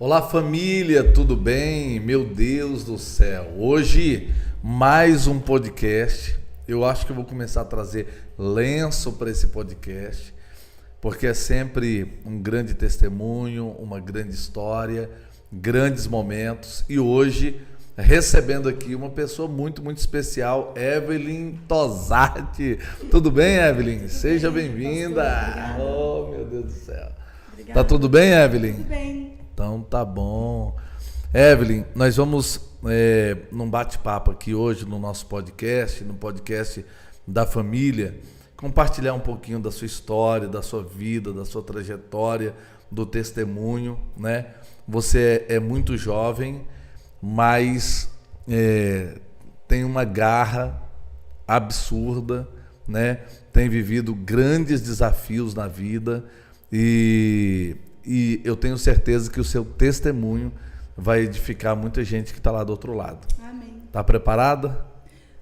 Olá família, tudo bem? Meu Deus do céu, hoje mais um podcast. Eu acho que eu vou começar a trazer lenço para esse podcast, porque é sempre um grande testemunho, uma grande história, grandes momentos. E hoje, recebendo aqui uma pessoa muito especial, Evelyn Tosatti. Tudo bem, Evelyn? Seja bem-vinda. Oh, meu Deus do céu. Obrigada. Tá tudo bem, Evelyn? Tudo bem. Então tá bom. Evelyn, nós vamos num bate-papo aqui hoje no nosso podcast, no podcast da família, compartilhar um pouquinho da sua história, da sua vida, da sua trajetória, do testemunho, né? Você é muito jovem, mas tem uma garra absurda, né? Tem vivido grandes desafios na vida e eu tenho certeza que o seu testemunho vai edificar muita gente que está lá do outro lado. Amém. Tá preparada?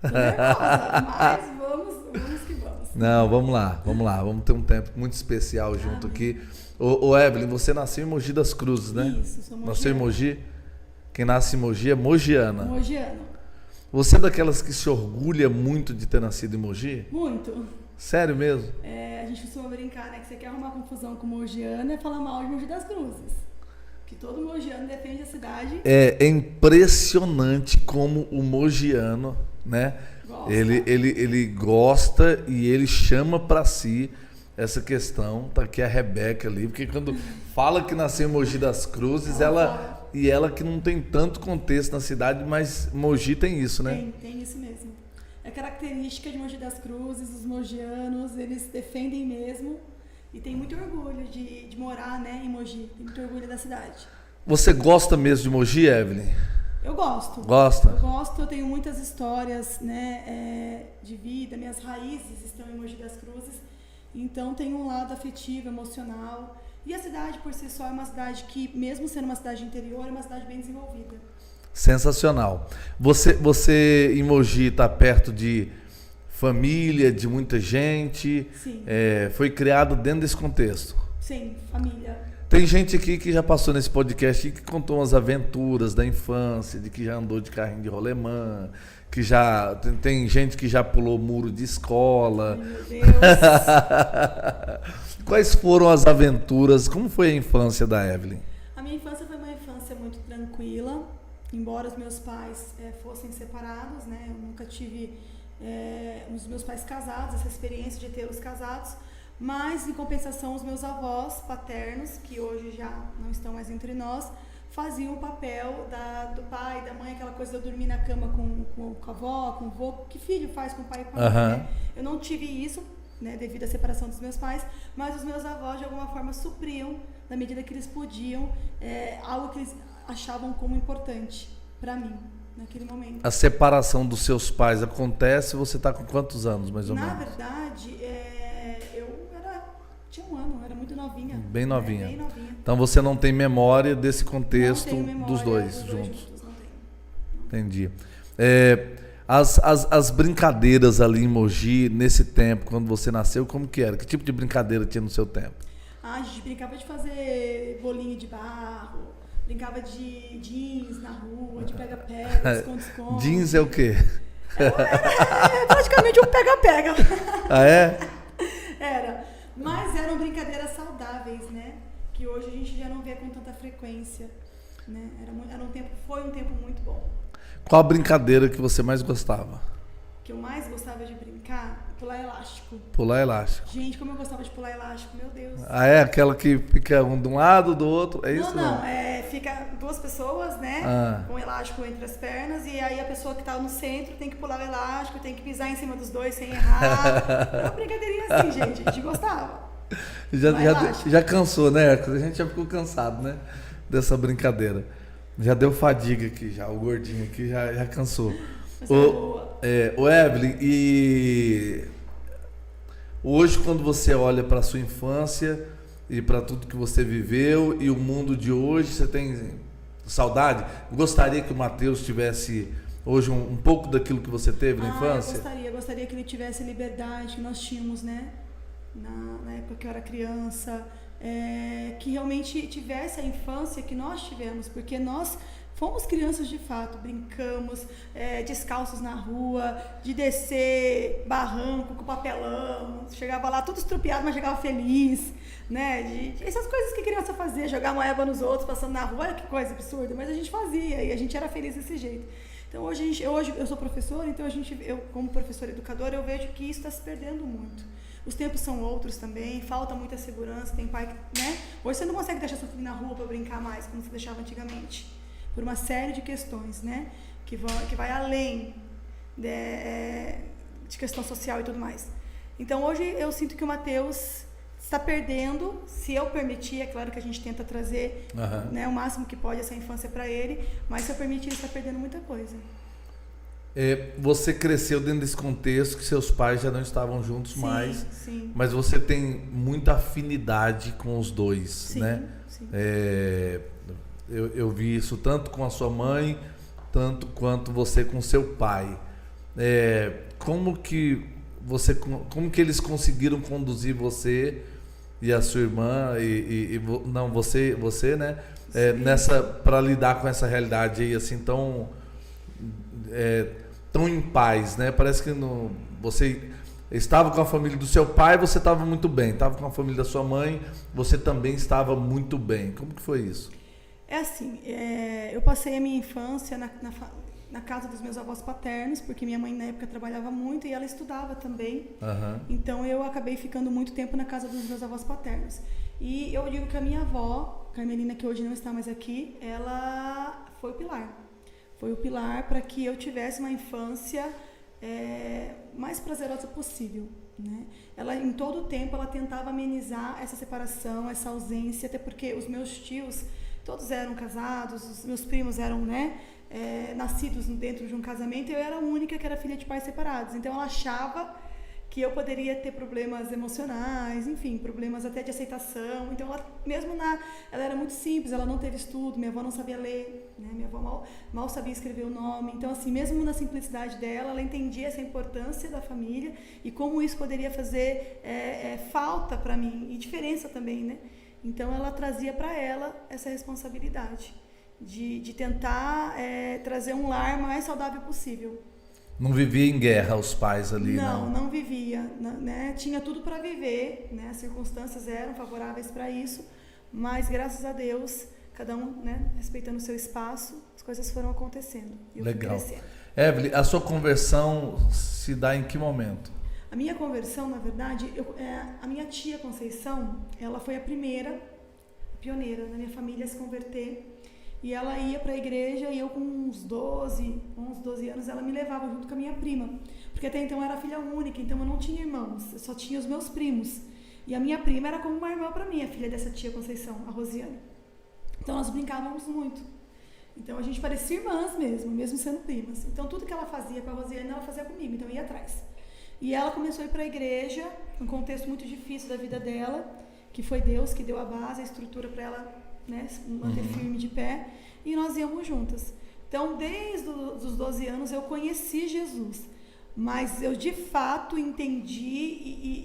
Tô nervosa, mas vamos que vamos. Não, vamos lá. Vamos ter um tempo muito especial junto aqui. Ô Evelyn, você nasceu em Mogi das Cruzes, né? Isso, sou mogiana. Nasceu em Mogi? Quem nasce em Mogi é mogiana. Mogiana. Você é daquelas que se orgulha muito de ter nascido em Mogi? Muito. Sério mesmo? A gente costuma brincar, né? Que você quer arrumar confusão com mogiana e falar mal de Mogi das Cruzes. Que todo mogiano defende a cidade. É impressionante como o mogiano, né? Gosta. Ele gosta e ele chama para si essa questão. Tá aqui a Rebeca ali, porque quando fala que nasceu em Mogi das Cruzes, ela que não tem tanto contexto na cidade, mas Mogi tem isso, né? Tem isso mesmo. É característica de Mogi das Cruzes, os mogianos, eles defendem mesmo e tem muito orgulho de morar, né, em Mogi, tem muito orgulho da cidade. Você gosta mesmo de Mogi, Evelyn? Eu gosto. Gosta? Eu gosto, eu tenho muitas histórias, né, de vida, minhas raízes estão em Mogi das Cruzes, então tem um lado afetivo, emocional. E a cidade por si só é uma cidade que, mesmo sendo uma cidade interior, é uma cidade bem desenvolvida. Sensacional. Você em Mogi está perto de família, de muita gente? Sim. Foi criado dentro desse contexto? Sim, família. Tem gente aqui que já passou nesse podcast e que contou umas aventuras da infância, de que já andou de carrinho de rolemã, que já tem gente que já pulou muro de escola. Ai, meu Deus. Quais foram as aventuras? Como foi a infância da Evelyn? A minha infância foi uma infância muito tranquila, embora os meus pais fossem separados, né? Eu nunca tive os meus pais casados, essa experiência de tê-los casados, mas em compensação os meus avós paternos, que hoje já não estão mais entre nós, faziam o papel do pai, da mãe, aquela coisa de eu dormir na cama com a avó, com o vô, que filho faz com o pai e com a mãe, né? Eu não tive isso, né, devido à separação dos meus pais, mas os meus avós de alguma forma supriam, na medida que eles podiam, algo que eles achavam como importante para mim naquele momento. A separação dos seus pais acontece, você está com quantos anos, mais ou menos? Na verdade, tinha um ano, era muito novinha. Bem novinha. Bem novinha. Então você não tem memória desse contexto Não tenho memória dos dois juntos? juntos. Não tenho. Entendi. As brincadeiras ali em Mogi, nesse tempo, quando você nasceu, como que era? Que tipo de brincadeira tinha no seu tempo? A gente brincava de fazer bolinho de barro, brincava de jeans na rua, de pega-pega, esconde-esconde. Jeans é o quê? Era praticamente um pega-pega. Ah, é? Era. Mas eram brincadeiras saudáveis, né? Que hoje a gente já não vê com tanta frequência, né? Foi um tempo muito bom. Qual a brincadeira que você mais gostava? Que eu mais gostava de brincar? Pular elástico. Pular elástico. Gente, como eu gostava de pular elástico, meu Deus. Ah, é? Aquela que fica um de um lado, do outro? É isso? Não. Fica duas pessoas, né? Com um elástico entre as pernas, e aí a pessoa que tá no centro tem que pular o elástico, tem que pisar em cima dos dois sem errar. Era uma brincadeirinha assim, gente. A gente gostava. Já cansou, né, Hércules? A gente já ficou cansado, né? Dessa brincadeira. Já deu fadiga aqui, já. O gordinho aqui já cansou. O Evelyn, e hoje quando você olha para sua infância e para tudo que você viveu e o mundo de hoje, você tem saudade? Gostaria que o Matheus tivesse hoje um pouco daquilo que você teve na infância? Eu gostaria que ele tivesse a liberdade que nós tínhamos, né? Na época que eu era criança, que realmente tivesse a infância que nós tivemos, porque nós fomos crianças de fato, brincamos descalços na rua, de descer barranco com papelão, chegava lá tudo estrupiado, mas chegava feliz, né? Essas coisas que criança fazia, jogar moeba nos outros, passando na rua, olha que coisa absurda, mas a gente fazia e a gente era feliz desse jeito. Então hoje eu sou professora, então eu como professora educadora, eu vejo que isso está se perdendo muito. Os tempos são outros também, falta muita segurança, tem pai que, né? Hoje você não consegue deixar seu filho na rua para brincar mais, como você deixava antigamente. Por uma série de questões, né? Que vai além de questão social e tudo mais. Então, hoje eu sinto que o Mateus está perdendo, se eu permitir, é claro que a gente tenta trazer né, o máximo que pode essa infância para ele, mas se eu permitir, ele está perdendo muita coisa. Você cresceu dentro desse contexto que seus pais já não estavam juntos mais, sim. Mas você tem muita afinidade com os dois, sim, né? Sim. Eu vi isso tanto com a sua mãe, tanto quanto você com seu pai. Como que eles conseguiram conduzir você e a sua irmã você, né? Para lidar com essa realidade aí assim tão em paz, né? Parece que você estava com a família do seu pai, você estava muito bem. Estava com a família da sua mãe, você também estava muito bem. Como que foi isso? Eu passei a minha infância na casa dos meus avós paternos, porque minha mãe na época trabalhava muito e ela estudava também. Então eu acabei ficando muito tempo na casa dos meus avós paternos. E eu digo que a minha avó, Carmelina, que hoje não está mais aqui, ela foi o pilar. Foi o pilar para que eu tivesse uma infância mais prazerosa possível, né? Ela, em todo o tempo, ela tentava amenizar essa separação, essa ausência, até porque os meus tios todos eram casados, os meus primos eram, né, nascidos dentro de um casamento, e eu era a única que era filha de pais separados. Então ela achava que eu poderia ter problemas emocionais, enfim, problemas até de aceitação. Então ela era muito simples, ela não teve estudo, minha avó não sabia ler, né? Minha avó mal sabia escrever o nome. Então assim, mesmo na simplicidade dela, ela entendia essa importância da família e como isso poderia fazer falta para mim e diferença também, né? Então ela trazia para ela essa responsabilidade de tentar trazer um lar mais saudável possível. Não vivia em guerra os pais ali, não? Não vivia, né? Tinha tudo para viver, né? As circunstâncias eram favoráveis para isso, mas graças a Deus, cada um, né, respeitando o seu espaço, as coisas foram acontecendo. E eu fui crescendo. Evelyn, a sua conversão se dá em que momento? A minha conversão, na verdade, a minha tia Conceição, ela foi a pioneira na minha família a se converter. E ela ia para a igreja e eu com uns 11, 12 anos, ela me levava junto com a minha prima. Porque até então eu era filha única, então eu não tinha irmãos, eu só tinha os meus primos. E a minha prima era como uma irmã para mim, a filha dessa tia Conceição, a Rosiane. Então nós brincávamos muito. Então a gente parecia irmãs mesmo sendo primas. Então tudo que ela fazia com a Rosiane, ela fazia comigo, então eu ia atrás. E ela começou a ir para a igreja, num contexto muito difícil da vida dela, que foi Deus que deu a base, a estrutura para ela, né, manter firme de pé, e nós íamos juntas. Então, desde os 12 anos eu conheci Jesus, mas eu de fato entendi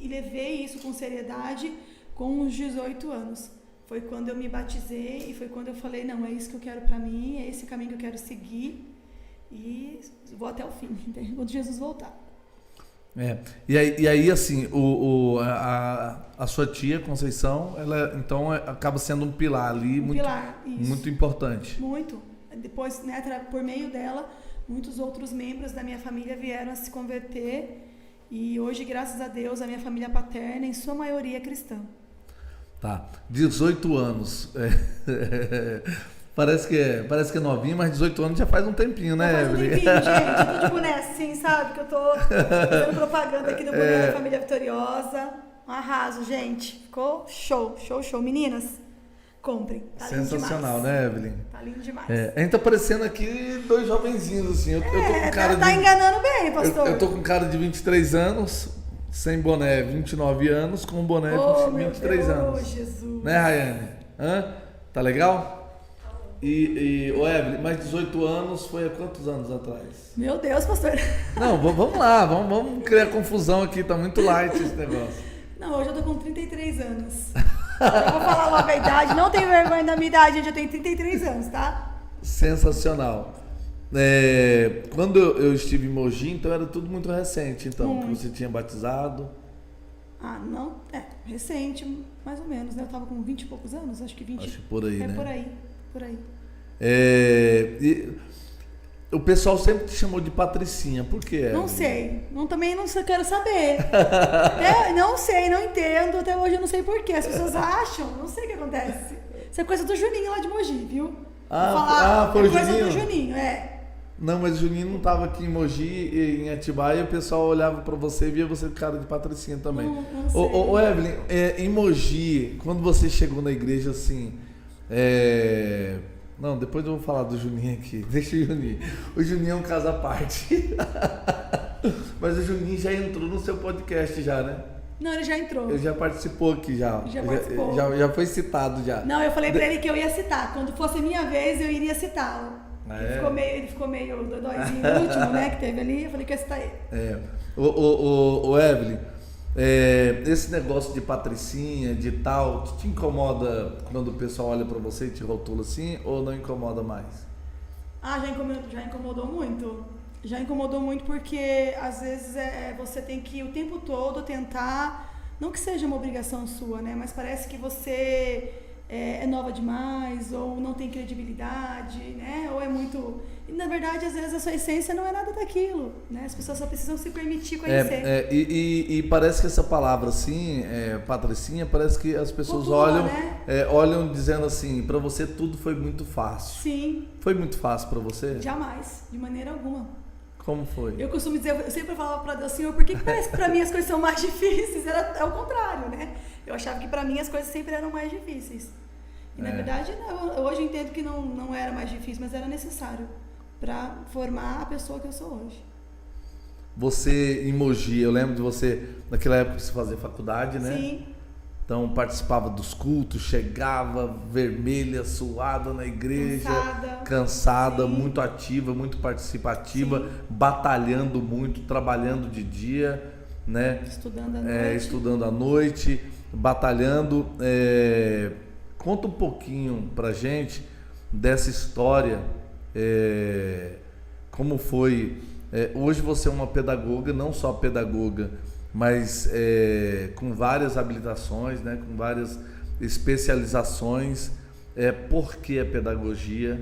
e levei isso com seriedade com os 18 anos. Foi quando eu me batizei e foi quando eu falei, não, é isso que eu quero para mim, é esse caminho que eu quero seguir e vou até o fim, quando Jesus voltar. E aí assim, a sua tia Conceição, ela então acaba sendo um pilar ali, muito importante. Muito. Depois, né, por meio dela, muitos outros membros da minha família vieram a se converter e hoje, graças a Deus, a minha família paterna, em sua maioria, é cristã. Tá. 18 anos. Parece que é novinho, mas 18 anos já faz um tempinho, né, Evelyn? Faz um tempinho, gente. Eu tô de boné assim, sabe? Que eu tô fazendo propaganda aqui do boné da Família Vitoriosa. Um arraso, gente. Ficou show. Meninas, comprem. Tá sensacional, lindo demais. Né, Evelyn? Tá lindo demais. A gente tá parecendo aqui dois jovenzinhos, assim. Eu tô com cara tá enganando bem, pastor. Eu tô com cara de 23 anos, sem boné 29 anos, com boné 23 anos. Oh, Jesus. Né, Rayane? Tá legal? Ô Evelyn, mais 18 anos foi há quantos anos atrás? Meu Deus, pastor. Não, vamos lá, vamos criar confusão aqui, tá muito light esse negócio. Não, hoje eu tô com 33 anos. Eu vou falar logo a idade, não tenho vergonha da minha idade, gente, eu tenho 33 anos, tá? Sensacional. Quando eu estive em Mogi, então era tudo muito recente, então, que você tinha batizado. Ah, não, recente, mais ou menos, né? Eu tava com 20 e poucos anos, acho que 20. Acho que por aí, né? Por aí. O pessoal sempre te chamou de Patricinha, por quê? Não sei, também não sei, quero saber. Não sei, não entendo, até hoje eu não sei por quê. As pessoas acham, não sei o que acontece. Isso é coisa do Juninho lá de Mogi, viu? Foi o coisa Juninho? do Juninho, Não, mas o Juninho não estava aqui em Mogi e em Atibaia, e o pessoal olhava para você e via você com cara de Patricinha também. Não sei. Ô Evelyn, em Mogi, quando você chegou na igreja assim, não, depois eu vou falar do Juninho aqui, deixa o Juninho. O Juninho é um caso à parte. Mas o Juninho já entrou no seu podcast já, né? Não, ele já entrou. Ele já participou aqui já. Participou. Já foi citado já. Não, eu falei pra ele que eu ia citar. Quando fosse a minha vez, eu iria citá-lo. Ele ficou meio dodóizinho no último, né, que teve ali. Eu falei que ia citar ele. O Evelyn, esse negócio de Patricinha, de tal, te incomoda quando o pessoal olha pra você e te rotula assim, ou não incomoda mais? Já incomodou muito. Já incomodou muito porque, às vezes, você tem que o tempo todo tentar, não que seja uma obrigação sua, né? Mas parece que você é nova demais, ou não tem credibilidade, né? Ou é muito... E, na verdade, às vezes, a sua essência não é nada daquilo, né? As pessoas só precisam se permitir conhecer. E parece que essa palavra, assim, Patricinha, parece que as pessoas olham, né? Olham dizendo assim, pra você tudo foi muito fácil. Sim. Foi muito fácil pra você? Jamais, de maneira alguma. Como foi? Eu costumo dizer, eu sempre falava para Deus, Senhor, por que parece que para mim as coisas são mais difíceis? É o contrário, né? Eu achava que para mim as coisas sempre eram mais difíceis. E na verdade, não, hoje eu entendo que não era mais difícil, mas era necessário para formar a pessoa que eu sou hoje. Você, em Mogi, eu lembro de você, naquela época que você fazia faculdade, né? Sim. Então participava dos cultos, chegava vermelha, suada na igreja, cansada, muito ativa, muito participativa, batalhando muito, trabalhando de dia, né? Estudando à noite, batalhando. Conta um pouquinho pra gente dessa história, como foi. Hoje você é uma pedagoga, não só pedagoga, mas com várias habilitações, né, com várias especializações. Por que a pedagogia?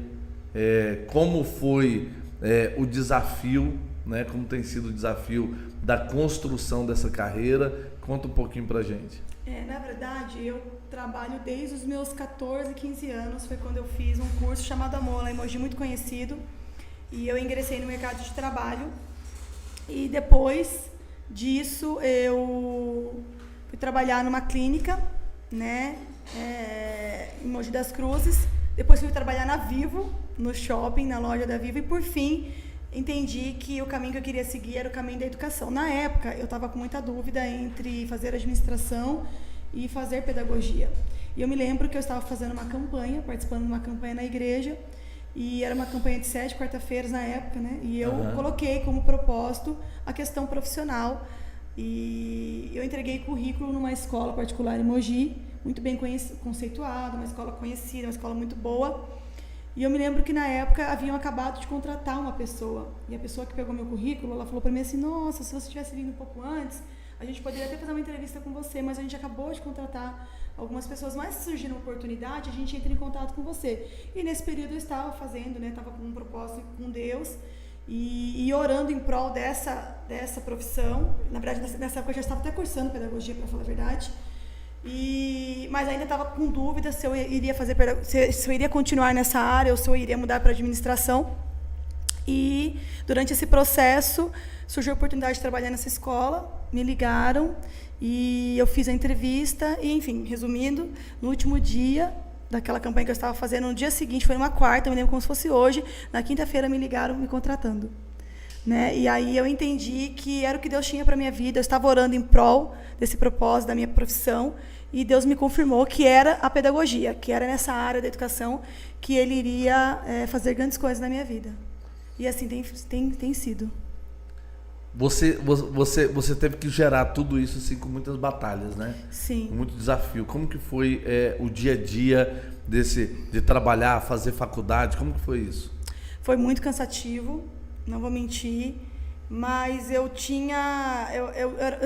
Como foi o desafio, né, como tem sido o desafio da construção dessa carreira? Conta um pouquinho pra gente. Na verdade, eu trabalho desde os meus 14, 15 anos, foi quando eu fiz um curso chamado Amor, lá em Mogi, muito conhecido, e eu ingressei no mercado de trabalho, e depois disso eu fui trabalhar numa clínica, né, em Mogi das Cruzes. Depois fui trabalhar na Vivo, no shopping, na loja da Vivo, e por fim entendi que o caminho que eu queria seguir era o caminho da educação. Na época eu estava com muita dúvida entre fazer administração e fazer pedagogia, e eu me lembro que eu estava fazendo uma campanha, participando de uma campanha na igreja, e era uma campanha de 7 quarta-feiras na época, né? E eu coloquei como propósito a questão profissional, e eu entreguei currículo numa escola particular em Mogi, muito bem conceituada, uma escola conhecida, uma escola muito boa. E eu me lembro que na época haviam acabado de contratar uma pessoa, e a pessoa que pegou meu currículo, ela falou para mim assim: nossa, se você tivesse vindo um pouco antes, a gente poderia até fazer uma entrevista com você, mas a gente acabou de contratar algumas pessoas, mas se surgir uma oportunidade, a gente entra em contato com você. E nesse período eu estava fazendo, né, estava com um propósito com Deus, e orando em prol dessa profissão. Na verdade, nessa época eu já estava até cursando pedagogia, para falar a verdade, mas ainda estava com dúvida se eu iria se eu iria continuar nessa área ou se eu iria mudar para administração. E durante esse processo surgiu a oportunidade de trabalhar nessa escola, me ligaram e eu fiz a entrevista e, enfim, resumindo, no último dia daquela campanha que eu estava fazendo, no dia seguinte, foi numa quarta, eu me lembro como se fosse hoje, na quinta-feira me ligaram me contratando, né? E aí eu entendi que era o que Deus tinha para a minha vida. Eu estava orando em prol desse propósito, da minha profissão, e Deus me confirmou que era a pedagogia, que era nessa área da educação que Ele iria fazer grandes coisas na minha vida. E assim tem sido. Você teve que gerar tudo isso assim, com muitas batalhas, né? Sim. Com muito desafio. Como que foi o dia a dia de trabalhar, fazer faculdade? Como que foi isso? Foi muito cansativo, não vou mentir, mas eu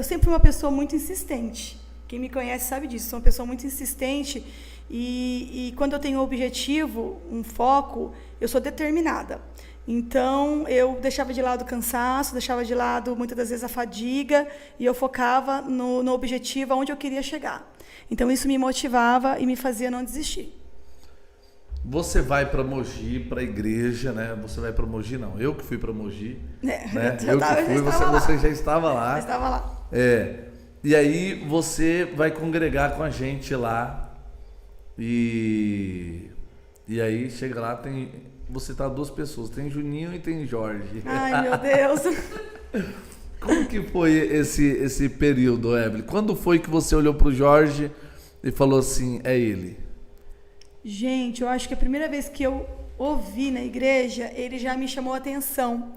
sempre fui uma pessoa muito insistente. Quem me conhece sabe disso, sou uma pessoa muito insistente e quando eu tenho um objetivo, um foco, eu sou determinada. Então, eu deixava de lado o cansaço, deixava de lado, muitas das vezes, a fadiga, e eu focava no objetivo, aonde eu queria chegar. Então, isso me motivava e me fazia não desistir. Você vai para Mogi, para a igreja, né? Você vai para Mogi, não. Eu que fui para Mogi. Né? Eu que fui, você já estava lá. Já estava lá. E aí, você vai congregar com a gente lá. E aí, chega lá, você tá 2 pessoas, tem Juninho e tem Jorge. Ai, meu Deus. Como que foi esse período, Evelyn? Quando foi que você olhou pro Jorge e falou assim, é ele? Gente, eu acho que a primeira vez que eu ouvi na igreja, ele já me chamou a atenção.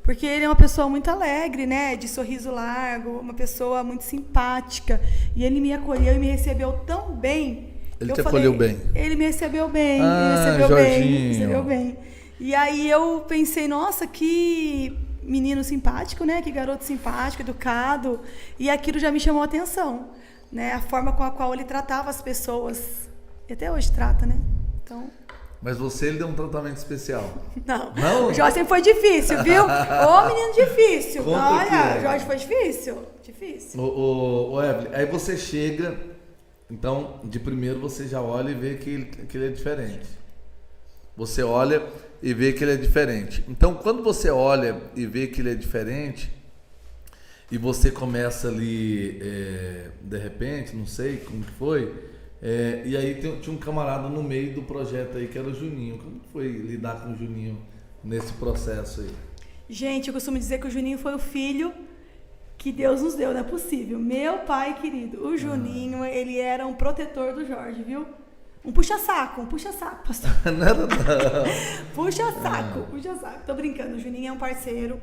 Porque ele é uma pessoa muito alegre, né? De sorriso largo, uma pessoa muito simpática. E ele me acolheu e me recebeu tão bem. Ele te acolheu bem? Ele me recebeu bem, Jorginho. recebeu bem. E aí eu pensei, nossa, que menino simpático, né? Que garoto simpático, educado. E aquilo já me chamou a atenção, né? A forma com a qual ele tratava as pessoas. E até hoje trata, né? Então... Mas ele deu um tratamento especial? Não? O Jorge sempre foi difícil, viu? Ô, menino difícil. Olha, o Jorge foi difícil. Difícil. Ô, Evelyn, aí você chega... Então, de primeiro você já olha e vê que ele é diferente. Você olha e vê que ele é diferente. Então, quando você olha e vê que ele é diferente, e você começa ali, de repente, não sei como que foi, e aí tinha um camarada no meio do projeto aí, que era o Juninho. Como foi lidar com o Juninho nesse processo aí? Gente, eu costumo dizer que o Juninho foi o filho que Deus nos deu, não é possível. Meu pai querido, o Juninho, ele era um protetor do Jorge, viu? Um puxa-saco, pastor. Não era não. Puxa-saco. Tô brincando, o Juninho é um parceiro,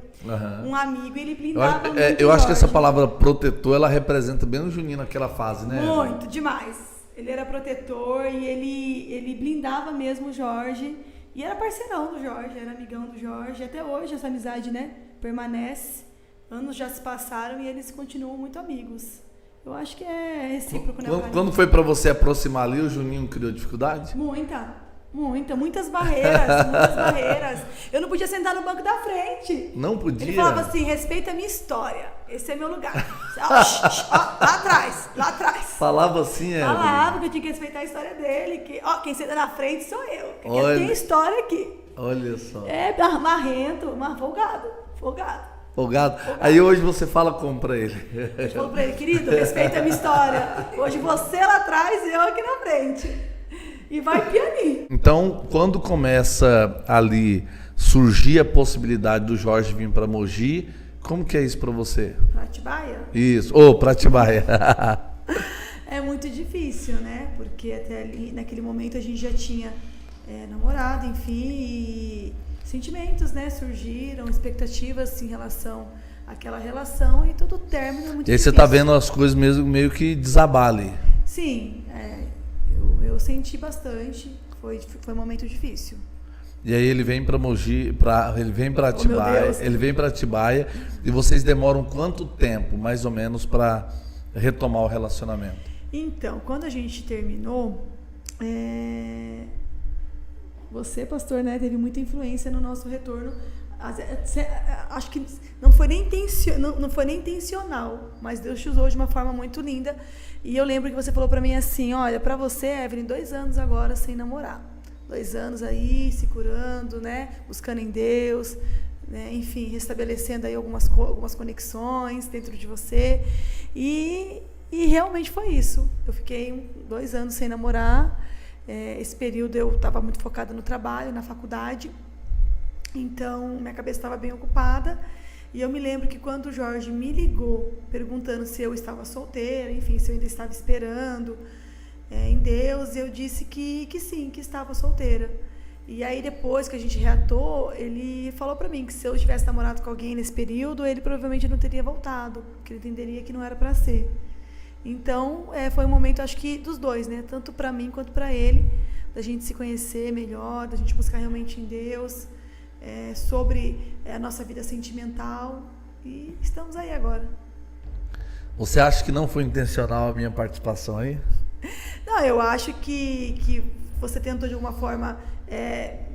um amigo, ele blindava muito eu acho que essa palavra protetor, ela representa bem o Juninho naquela fase, né? Muito, demais. Ele era protetor e ele blindava mesmo o Jorge. E era parceirão do Jorge, era amigão do Jorge. Até hoje essa amizade, né, permanece. Anos já se passaram e eles continuam muito amigos. Eu acho que é recíproco, né? Quando foi pra você aproximar ali, o Juninho criou dificuldade? Muitas barreiras. Eu não podia sentar no banco da frente. Não podia? Ele falava assim, respeita a minha história, esse é meu lugar. Lá atrás. Falava assim, Falava que eu tinha que respeitar a história dele, que quem senta na frente sou eu, que tem história aqui. Olha só. Marrento, mas folgado. Aí hoje você fala como pra ele? Eu falo pra ele, querido, respeita a minha história. Hoje você lá atrás e eu aqui na frente. E vai pianinho. Então, quando começa ali surgir a possibilidade do Jorge vir pra Mogi, como que é isso pra você? Pra Atibaia? Isso, pra Atibaia. É muito difícil, né? Porque até ali, naquele momento a gente já tinha namorado, enfim, e sentimentos, né, surgiram, expectativas em relação àquela relação e todo término é muito difícil. E aí você tá vendo as coisas mesmo meio que desabar ali. Sim, eu senti bastante, foi um momento difícil. E aí ele vem para Mogi, ele vem para Atibaia, e vocês demoram quanto tempo, mais ou menos, para retomar o relacionamento? Então, quando a gente terminou, você, pastor, né, teve muita influência no nosso retorno. Acho que não foi nem intencional, mas Deus te usou de uma forma muito linda. E eu lembro que você falou pra mim assim, olha, pra você, Evelyn, 2 anos agora sem namorar. 2 anos aí, se curando, né, buscando em Deus, né, enfim, restabelecendo aí algumas conexões dentro de você. E realmente foi isso. Eu fiquei 2 anos sem namorar. Esse período eu estava muito focada no trabalho, na faculdade, então minha cabeça estava bem ocupada. E eu me lembro que quando o Jorge me ligou perguntando se eu estava solteira, enfim, se eu ainda estava esperando em Deus, eu disse que sim, que estava solteira. E aí depois que a gente reatou, ele falou pra mim que se eu tivesse namorado com alguém nesse período, ele provavelmente não teria voltado, porque ele entenderia que não era pra ser. Então, foi um momento, acho que dos dois, né? Tanto pra mim quanto pra ele, da gente se conhecer melhor, da gente buscar realmente em Deus, sobre a nossa vida sentimental. E estamos aí agora. Você acha que não foi intencional a minha participação aí? Não, eu acho que você tentou de alguma forma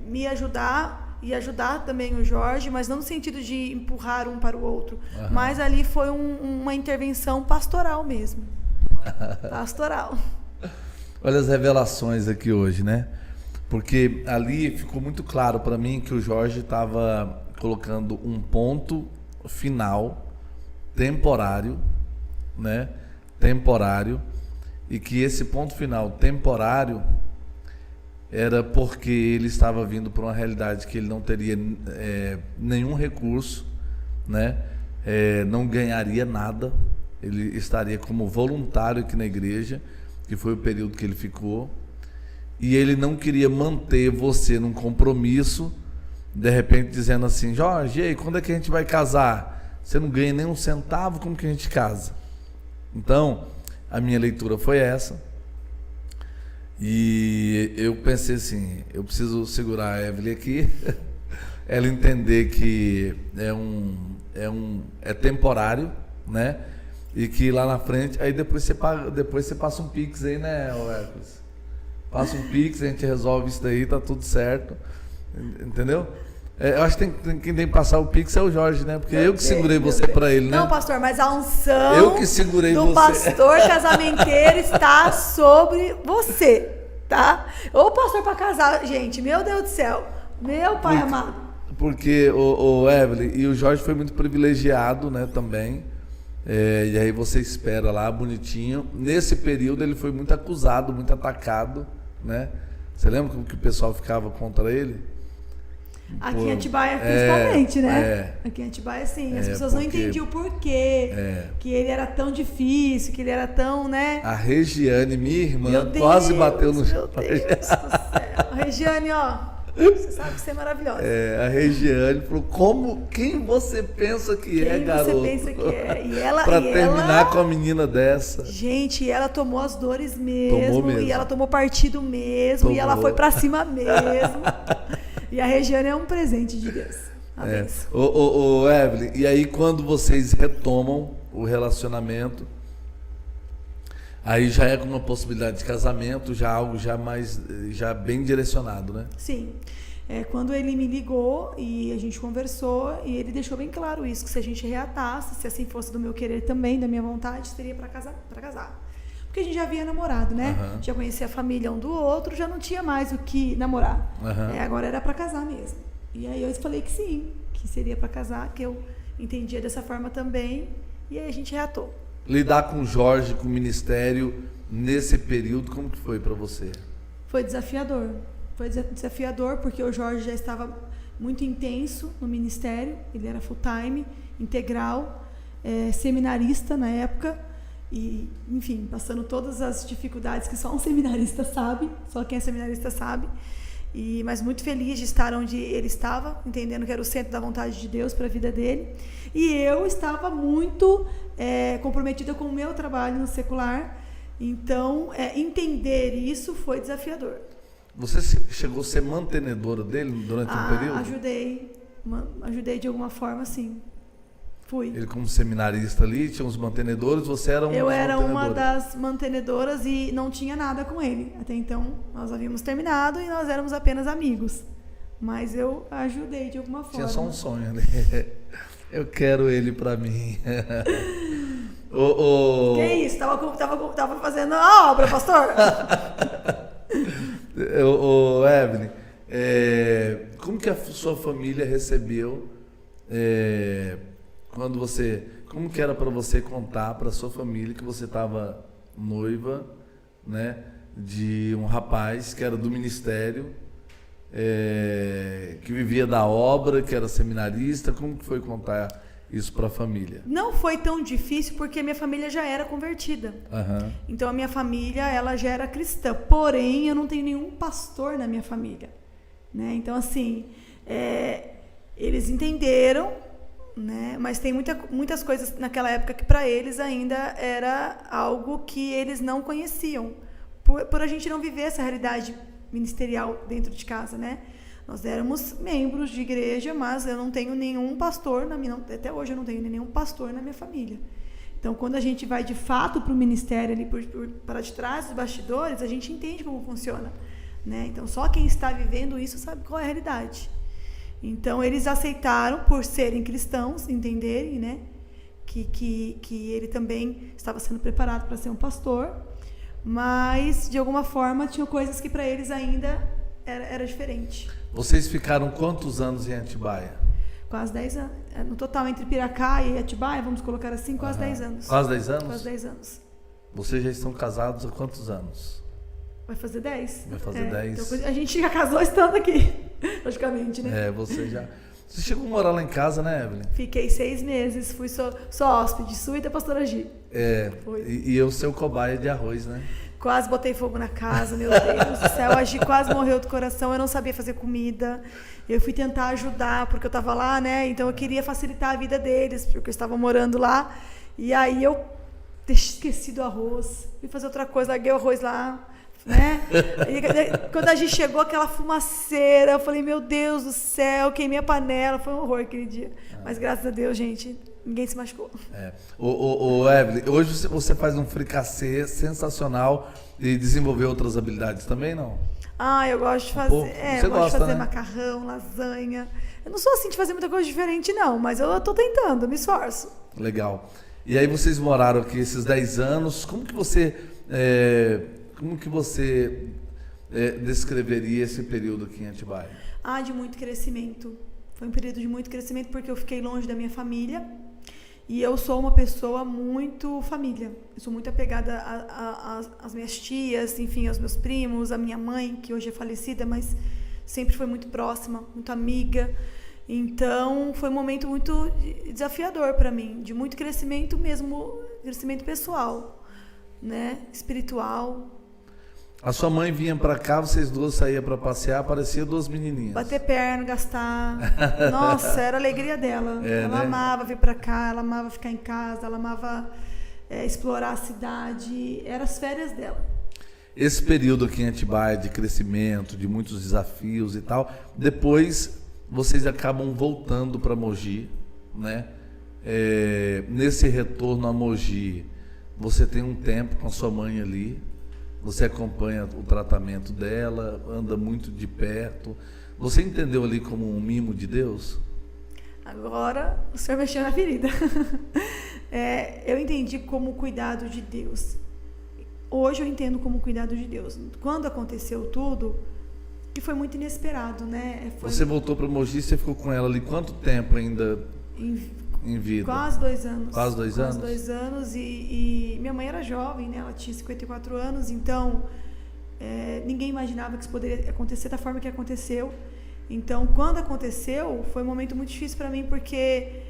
me ajudar e ajudar também o Jorge, mas não no sentido de empurrar um para o outro. Uhum. Mas ali foi uma intervenção pastoral mesmo. Pastoral. Olha as revelações aqui hoje, né? Porque ali ficou muito claro para mim que o Jorge estava colocando um ponto final, temporário, né? Temporário, e que esse ponto final temporário era porque ele estava vindo para uma realidade que ele não teria nenhum recurso, né? Não ganharia nada, ele estaria como voluntário aqui na igreja, que foi o período que ele ficou, e ele não queria manter você num compromisso, de repente dizendo assim: Jorge, e aí, quando é que a gente vai casar? Você não ganha nem um centavo, como que a gente casa? Então, a minha leitura foi essa. E eu pensei assim, eu preciso segurar a Evelyn aqui, ela entender que é temporário, né? E que lá na frente, aí depois você passa um Pix aí, né, Hércules? Passa um Pix, a gente resolve isso daí, tá tudo certo, entendeu? Eu acho que quem tem que passar o Pix é o Jorge, né? Porque eu que segurei você para ele, né? Não, pastor, mas a unção eu que segurei do você. Pastor casamenteiro está sobre você, tá? Ô pastor para casar, gente, meu Deus do céu, meu pai amado. Porque o Evelyn e o Jorge foi muito privilegiado, né, também. E aí você espera lá, bonitinho. Nesse período ele foi muito acusado, muito atacado, né? Você lembra como que o pessoal ficava contra ele? Aqui em Atibaia, principalmente, né? Aqui em Atibaia, sim. As pessoas não entendiam o porquê que ele era tão difícil, que ele era tão, né? A Regiane, minha irmã, quase bateu no chão. Meu Deus do céu. A Regiane, ó, você sabe que você é maravilhosa. A Regiane falou: quem você pensa que é, garoto? Quem você pensa que é? E ela, pra terminar com a menina dessa. Gente, ela tomou as dores mesmo. E ela tomou partido mesmo. Tomou. E ela foi pra cima mesmo. E a Regiane é um presente de Deus. Evelyn, e aí quando vocês retomam o relacionamento, aí já é com uma possibilidade de casamento, já algo já bem direcionado, né? Sim. Quando ele me ligou e a gente conversou, e ele deixou bem claro isso, que se a gente reatasse, se assim fosse do meu querer também, da minha vontade, seria para casar. Porque a gente já havia namorado, né? Uhum. Já conhecia a família um do outro, já não tinha mais o que namorar. Uhum. Agora era para casar mesmo. E aí eu falei que sim, que seria para casar, que eu entendia dessa forma também, e aí a gente reatou. Lidar com o Jorge, com o ministério, nesse período, como que foi para você? Foi desafiador. Foi desafiador porque o Jorge já estava muito intenso no ministério, ele era full time, integral, seminarista na época, e, enfim, passando todas as dificuldades que só um seminarista sabe, só quem é seminarista sabe, mas muito feliz de estar onde ele estava, entendendo que era o centro da vontade de Deus para a vida dele, e eu estava muito comprometida com o meu trabalho no secular, então entender isso foi desafiador. Você chegou a ser mantenedora dele durante um período? Ajudei de alguma forma, sim. Fui. Ele como seminarista ali, tinha uns mantenedores, você era Eu era uma das mantenedoras e não tinha nada com ele. Até então, nós havíamos terminado e nós éramos apenas amigos. Mas eu ajudei de alguma forma. Tinha só um sonho, né? Eu quero ele pra mim. Que isso? Tava fazendo a obra, pastor? Evelyn, como que a sua família recebeu quando como que era para você contar para sua família que você estava noiva, né, de um rapaz que era do ministério, que vivia da obra, que era seminarista? Como que foi contar isso para a família? Não foi tão difícil porque minha família já era convertida. Uhum. Então a minha família ela já era cristã. Porém, eu não tenho nenhum pastor na minha família. né? Então, assim, eles entenderam, né? Mas tem muitas coisas naquela época que para eles ainda era algo que eles não conheciam, por a gente não viver essa realidade ministerial dentro de casa, né? Nós éramos membros de igreja, mas eu não tenho nenhum pastor até hoje eu não tenho nenhum pastor na minha família. Então, quando a gente vai de fato para o ministério ali para de trás dos bastidores, a gente entende como funciona, né? Então, só quem está vivendo isso sabe qual é a realidade. Então, eles aceitaram por serem cristãos, entenderem, né, que ele também estava sendo preparado para ser um pastor, mas de alguma forma tinham coisas que para eles ainda era diferente. Vocês ficaram quantos anos em Atibaia? Quase 10 anos. No total, entre Piracá e Atibaia, vamos colocar assim, quase 10 anos. Quase 10 anos? Quase 10 anos. Vocês já estão casados há quantos anos? Vai fazer 10. Vai fazer 10. Então a gente já casou estando aqui, praticamente, né? Você chegou a morar lá em casa, né, Evelyn? Fiquei 6 meses, fui só hóspede sua e da pastora Gi. E eu seu cobaia de arroz, né? Quase botei fogo na casa, meu Deus do céu. A Gi quase morreu do coração, eu não sabia fazer comida. Eu fui tentar ajudar, porque eu estava lá, né? Então eu queria facilitar a vida deles, porque eu estava morando lá. E aí eu esqueci do arroz, fui fazer outra coisa, larguei o arroz lá, né? E quando a Gi chegou, aquela fumaceira, eu falei, meu Deus do céu, queimei a panela, foi um horror aquele dia. Mas graças a Deus, gente, ninguém se machucou. Evelyn, hoje você faz um fricassê sensacional e desenvolveu outras habilidades também, não? Eu gosto de fazer. Eu gosto de fazer, né? Macarrão, lasanha. Eu não sou assim de fazer muita coisa diferente, não, mas eu tô tentando, me esforço. Legal. E aí vocês moraram aqui esses 10 anos, como que você descreveria esse período aqui em Atibaia? De muito crescimento. Foi um período de muito crescimento porque eu fiquei longe da minha família e eu sou uma pessoa muito família. Eu sou muito apegada às minhas tias, enfim, aos meus primos, à minha mãe, que hoje é falecida, mas sempre foi muito próxima, muito amiga. Então, foi um momento muito desafiador para mim, de muito crescimento mesmo, crescimento pessoal, né? Espiritual. A sua mãe vinha pra cá, vocês duas saíam pra passear, parecia duas menininhas. Bater perna, gastar. Nossa, era a alegria dela. Ela, né? Amava vir pra cá, ela amava ficar em casa, ela amava explorar a cidade. Eram as férias dela. Esse período aqui em Atibaia de crescimento, de muitos desafios e tal, depois vocês acabam voltando para Mogi, né? Nesse retorno a Mogi, você tem um tempo com a sua mãe ali. Você acompanha o tratamento dela, anda muito de perto. Você entendeu ali como um mimo de Deus? Agora o senhor mexeu na ferida. Eu entendi como cuidado de Deus. Hoje eu entendo como cuidado de Deus. Quando aconteceu tudo, que foi muito inesperado, né? Você voltou para Mogi, você ficou com ela ali quanto tempo ainda em vida? Quase 2 anos. Quase 2 anos? Quase 2 anos e minha mãe era jovem, né? Ela tinha 54 anos, então ninguém imaginava que isso poderia acontecer da forma que aconteceu. Então, quando aconteceu, foi um momento muito difícil para mim, porque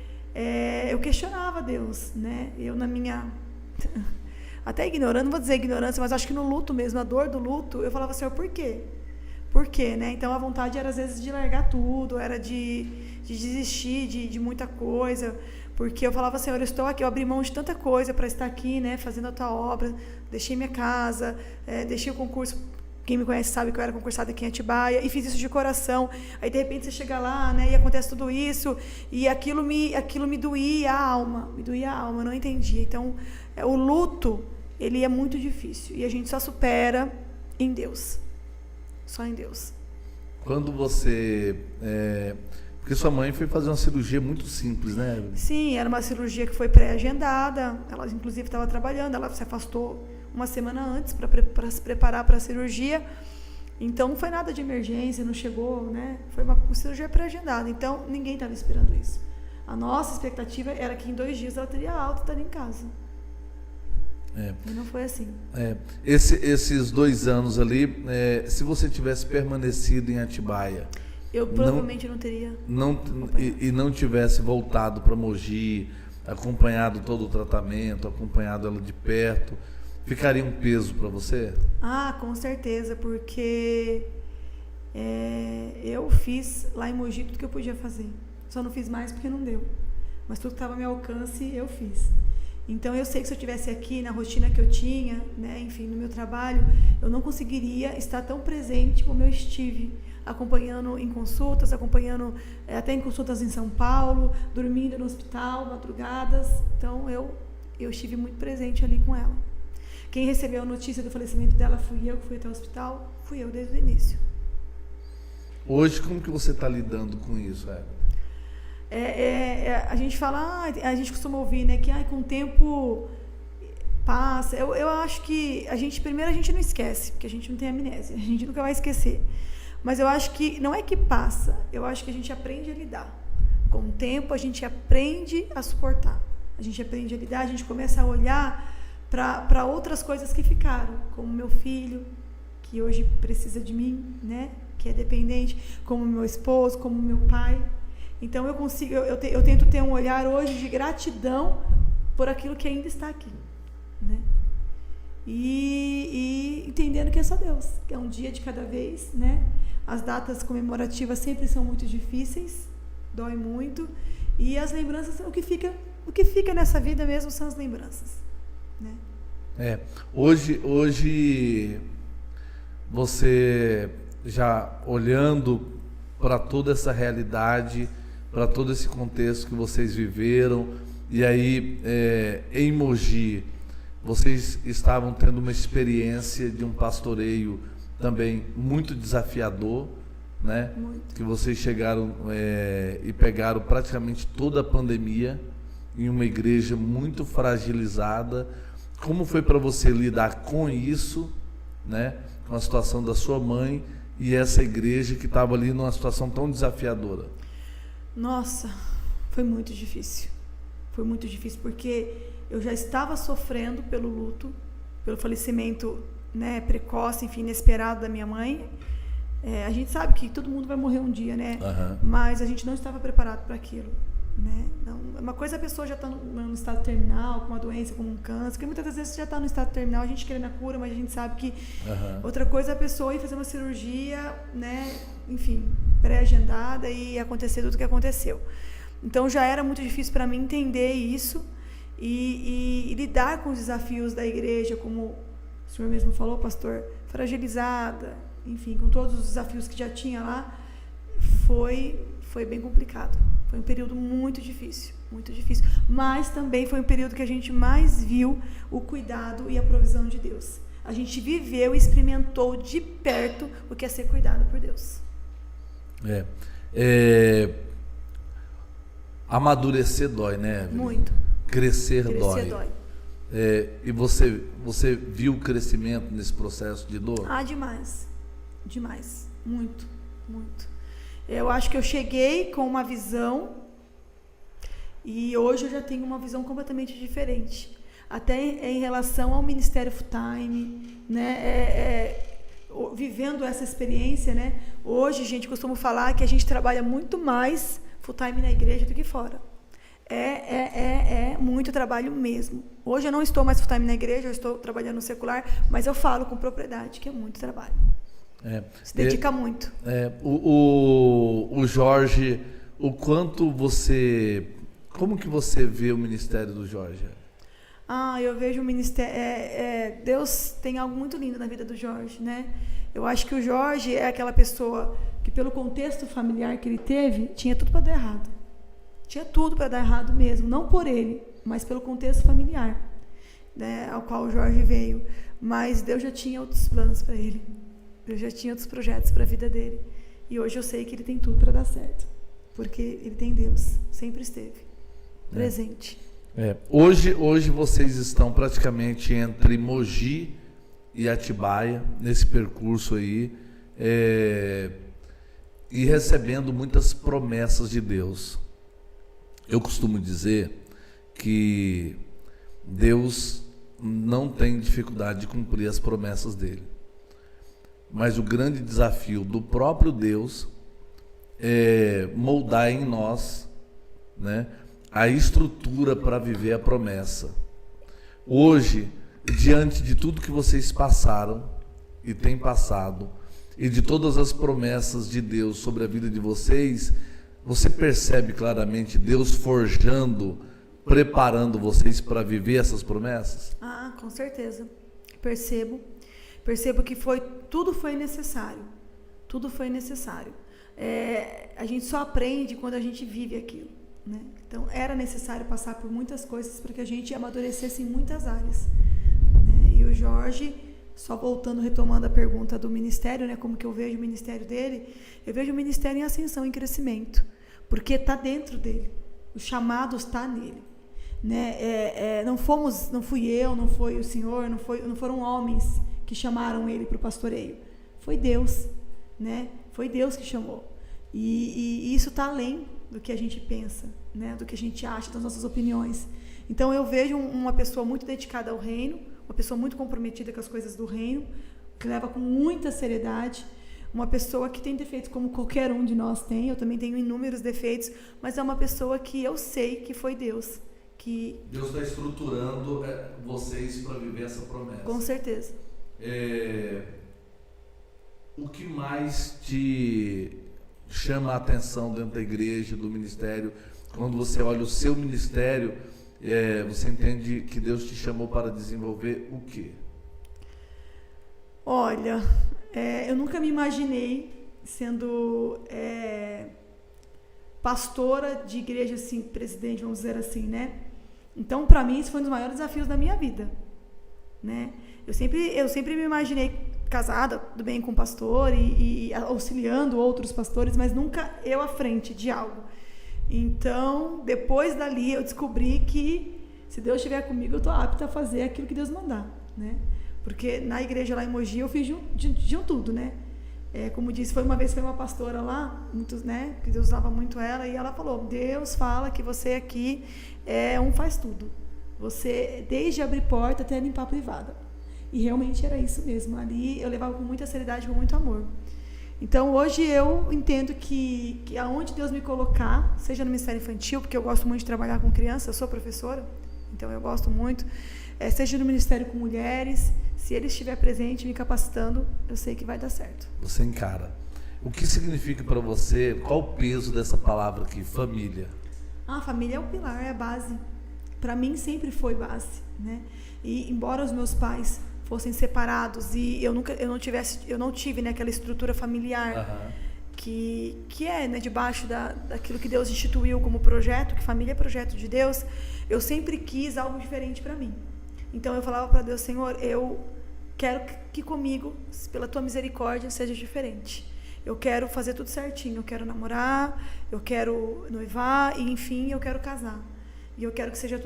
eu questionava Deus, né? Eu na minha... até ignorando, não vou dizer ignorância, mas acho que no luto mesmo, a dor do luto, eu falava, Senhor, por quê? Por quê, né? Então, a vontade era, às vezes, de largar tudo, era de desistir de muita coisa, porque eu falava, Senhor, eu estou aqui, eu abri mão de tanta coisa para estar aqui, né, fazendo a tua obra, deixei minha casa, deixei o concurso, quem me conhece sabe que eu era concursada aqui em Atibaia, e fiz isso de coração. Aí, de repente, você chega lá, né, e acontece tudo isso, e aquilo me doía a alma, eu não entendia. Então, o luto, ele é muito difícil, e a gente só supera em Deus, só em Deus. Quando você... Porque sua mãe foi fazer uma cirurgia muito simples, né? Sim, era uma cirurgia que foi pré-agendada. Ela, inclusive, estava trabalhando. Ela se afastou uma semana antes para se preparar para a cirurgia. Então, não foi nada de emergência, não chegou, né? Foi uma cirurgia pré-agendada. Então, ninguém estava esperando isso. A nossa expectativa era que em 2 dias ela teria alta e estaria em casa. E não foi assim. Esses 2 anos ali, se você tivesse permanecido em Atibaia... Eu provavelmente não teria. E não tivesse voltado para Mogi, acompanhado todo o tratamento, acompanhado ela de perto, ficaria um peso para você? Com certeza, porque eu fiz lá em Mogi tudo que eu podia fazer. Só não fiz mais porque não deu. Mas tudo que estava ao meu alcance, eu fiz. Então, eu sei que se eu estivesse aqui na rotina que eu tinha, né, enfim, no meu trabalho, eu não conseguiria estar tão presente como eu estive, acompanhando em consultas, acompanhando até em consultas em São Paulo, dormindo no hospital, madrugadas. Então, eu estive muito presente ali com ela. Quem recebeu a notícia do falecimento dela fui eu, que fui até o hospital, fui eu desde o início. Hoje, como que você está lidando com isso, Evelyn? A gente fala, a gente costuma ouvir, né, que com o tempo passa. Eu acho que primeiro a gente não esquece, porque a gente não tem amnésia, a gente nunca vai esquecer. Mas eu acho que não é que passa, eu acho que a gente aprende a lidar. Com o tempo a gente aprende a suportar, a gente aprende a lidar, a gente começa a olhar para outras coisas que ficaram, como meu filho, que hoje precisa de mim, né, que é dependente, como meu esposo, como meu pai. Então eu tento ter um olhar hoje de gratidão por aquilo que ainda está aqui, né? E entendendo que é só Deus, que é um dia de cada vez, né? As datas comemorativas sempre são muito difíceis, dói muito, e as lembranças, o que fica nessa vida mesmo são as lembranças, né? Hoje você já olhando para toda essa realidade, para todo esse contexto que vocês viveram, e aí em Mogi vocês estavam tendo uma experiência de um pastoreio também muito desafiador, né? Muito. Que vocês chegaram e pegaram praticamente toda a pandemia em uma igreja muito fragilizada. Como foi para você lidar com isso, né? Com a situação da sua mãe e essa igreja que estava ali numa situação tão desafiadora? Nossa, foi muito difícil. Foi muito difícil porque eu já estava sofrendo pelo luto, pelo falecimento, né, precoce, enfim, inesperado da minha mãe. A gente sabe que todo mundo vai morrer um dia, né? Uhum. Mas a gente não estava preparado para aquilo, né? Não, uma coisa é a pessoa já está no estado terminal, com uma doença como um câncer, porque muitas das vezes você já está no estado terminal, a gente querendo a cura, mas a gente sabe que outra coisa é a pessoa ir fazer uma cirurgia, né? Enfim, pré-agendada e acontecer tudo o que aconteceu. Então já era muito difícil para mim entender isso e lidar com os desafios da igreja, como o senhor mesmo falou, pastor, fragilizada, enfim, com todos os desafios que já tinha lá, foi bem complicado. Foi um período muito difícil, mas também foi um período que a gente mais viu o cuidado e a provisão de Deus. A gente viveu e experimentou de perto o que é ser cuidado por Deus. Amadurecer dói, né, Evelyn? Muito. Crescer dói. E você viu o crescimento nesse processo de dor? Demais, muito. Eu acho que eu cheguei com uma visão e hoje eu já tenho uma visão completamente diferente. Até em relação ao Ministério Full Time, né? Vivendo essa experiência, né? Hoje, gente, costumo falar que a gente trabalha muito mais full time na igreja do que fora. É muito trabalho mesmo. Hoje eu não estou mais full time na igreja, eu estou trabalhando no secular, mas eu falo com propriedade que é muito trabalho. Se dedica muito. O Jorge, como que você vê o ministério do Jorge? Eu vejo o ministério, Deus tem algo muito lindo na vida do Jorge, né? Eu acho que o Jorge é aquela pessoa que, pelo contexto familiar que ele teve, tinha tudo para dar errado. Tinha tudo para dar errado mesmo, não por ele, mas pelo contexto familiar, né, ao qual o Jorge veio. Mas Deus já tinha outros planos para ele. Deus já tinha outros projetos para a vida dele. E hoje eu sei que ele tem tudo para dar certo, porque ele tem Deus, sempre esteve presente. Hoje vocês estão praticamente entre Mogi e Atibaia, nesse percurso aí, e recebendo muitas promessas de Deus. Eu costumo dizer que Deus não tem dificuldade de cumprir as promessas dele. Mas o grande desafio do próprio Deus é moldar em nós, né, a estrutura para viver a promessa. Hoje, diante de tudo que vocês passaram e têm passado, e de todas as promessas de Deus sobre a vida de vocês, você percebe claramente Deus forjando, preparando vocês para viver essas promessas? Ah, com certeza. Percebo que tudo foi necessário. Tudo foi necessário. A gente só aprende quando a gente vive aquilo, né? Então, era necessário passar por muitas coisas para que a gente amadurecesse em muitas áreas, né? E o Jorge, só voltando, retomando a pergunta do ministério, né? Como que eu vejo o ministério dele? Eu vejo o ministério em ascensão, em crescimento, porque está dentro dele. O chamado está nele, né? Não fui eu, não foi o Senhor, não foram homens que chamaram ele para o pastoreio. Foi Deus, né? Foi Deus que chamou. E isso está além do que a gente pensa, né? Do que a gente acha, das nossas opiniões. Então, eu vejo uma pessoa muito dedicada ao reino, uma pessoa muito comprometida com as coisas do reino, que leva com muita seriedade, uma pessoa que tem defeitos como qualquer um de nós tem, eu também tenho inúmeros defeitos, mas é uma pessoa que eu sei que foi Deus. Que Deus está estruturando vocês para viver essa promessa. Com certeza. O que mais te chama a atenção dentro da igreja, do ministério, quando você olha o seu ministério, você entende que Deus te chamou para desenvolver o quê? Olha, eu nunca me imaginei sendo pastora de igreja, assim, presidente, vamos dizer assim, né? Então, para mim, isso foi um dos maiores desafios da minha vida, né? Eu sempre me imaginei casada, tudo bem, com pastor e auxiliando outros pastores, mas nunca eu à frente de algo. Então, depois dali, eu descobri que se Deus estiver comigo, eu estou apta a fazer aquilo que Deus mandar, né? Porque na igreja lá em Mogi, eu fiz de tudo, né? Como disse, uma vez foi uma pastora lá, né, que Deus usava muito ela, e ela falou, Deus fala que você aqui faz tudo. Você, desde abrir porta até limpar a privada. E realmente era isso mesmo. Ali eu levava com muita seriedade, com muito amor. Então, hoje eu entendo que aonde Deus me colocar, seja no Ministério Infantil, porque eu gosto muito de trabalhar com crianças, eu sou professora, então eu gosto muito, seja no Ministério com mulheres, se Ele estiver presente, me capacitando, eu sei que vai dar certo. Você encara. O que significa para você, qual o peso dessa palavra aqui, família? Família é o pilar, é a base. Para mim sempre foi base, né? E embora os meus pais fossem separados e eu não tive, né, aquela estrutura familiar que né, debaixo daquilo que Deus instituiu como projeto, que família é projeto de Deus, eu sempre quis algo diferente para mim. Então eu falava para Deus, Senhor, eu quero que comigo, pela tua misericórdia, seja diferente. Eu quero fazer tudo certinho, eu quero namorar, eu quero noivar e, enfim, eu quero casar. E eu quero que seja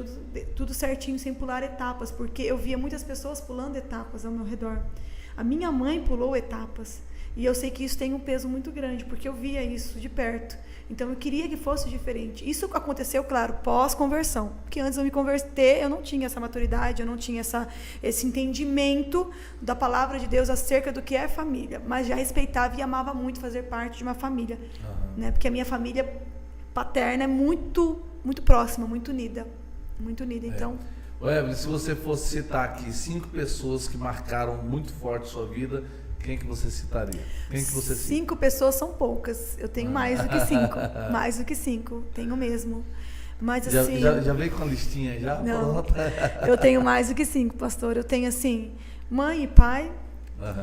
tudo certinho, sem pular etapas, porque eu via muitas pessoas pulando etapas ao meu redor. A minha mãe pulou etapas, e eu sei que isso tem um peso muito grande, porque eu via isso de perto. Então eu queria que fosse diferente. Isso aconteceu, claro, pós-conversão, porque antes de eu me converter, eu não tinha essa maturidade, eu não tinha esse entendimento da palavra de Deus acerca do que é família, mas já respeitava e amava muito fazer parte de uma família, né? Porque a minha família paterna é muito próxima, muito unida. Então, Evelyn, se você fosse citar aqui 5 pessoas que marcaram muito forte sua vida, quem que você citaria? 5 pessoas são poucas. Eu tenho mais do que 5. Mais do que 5. Tenho mesmo. Mas assim... Já veio com a listinha já? Não. Eu tenho mais do que 5, pastor. Eu tenho, assim, mãe e pai,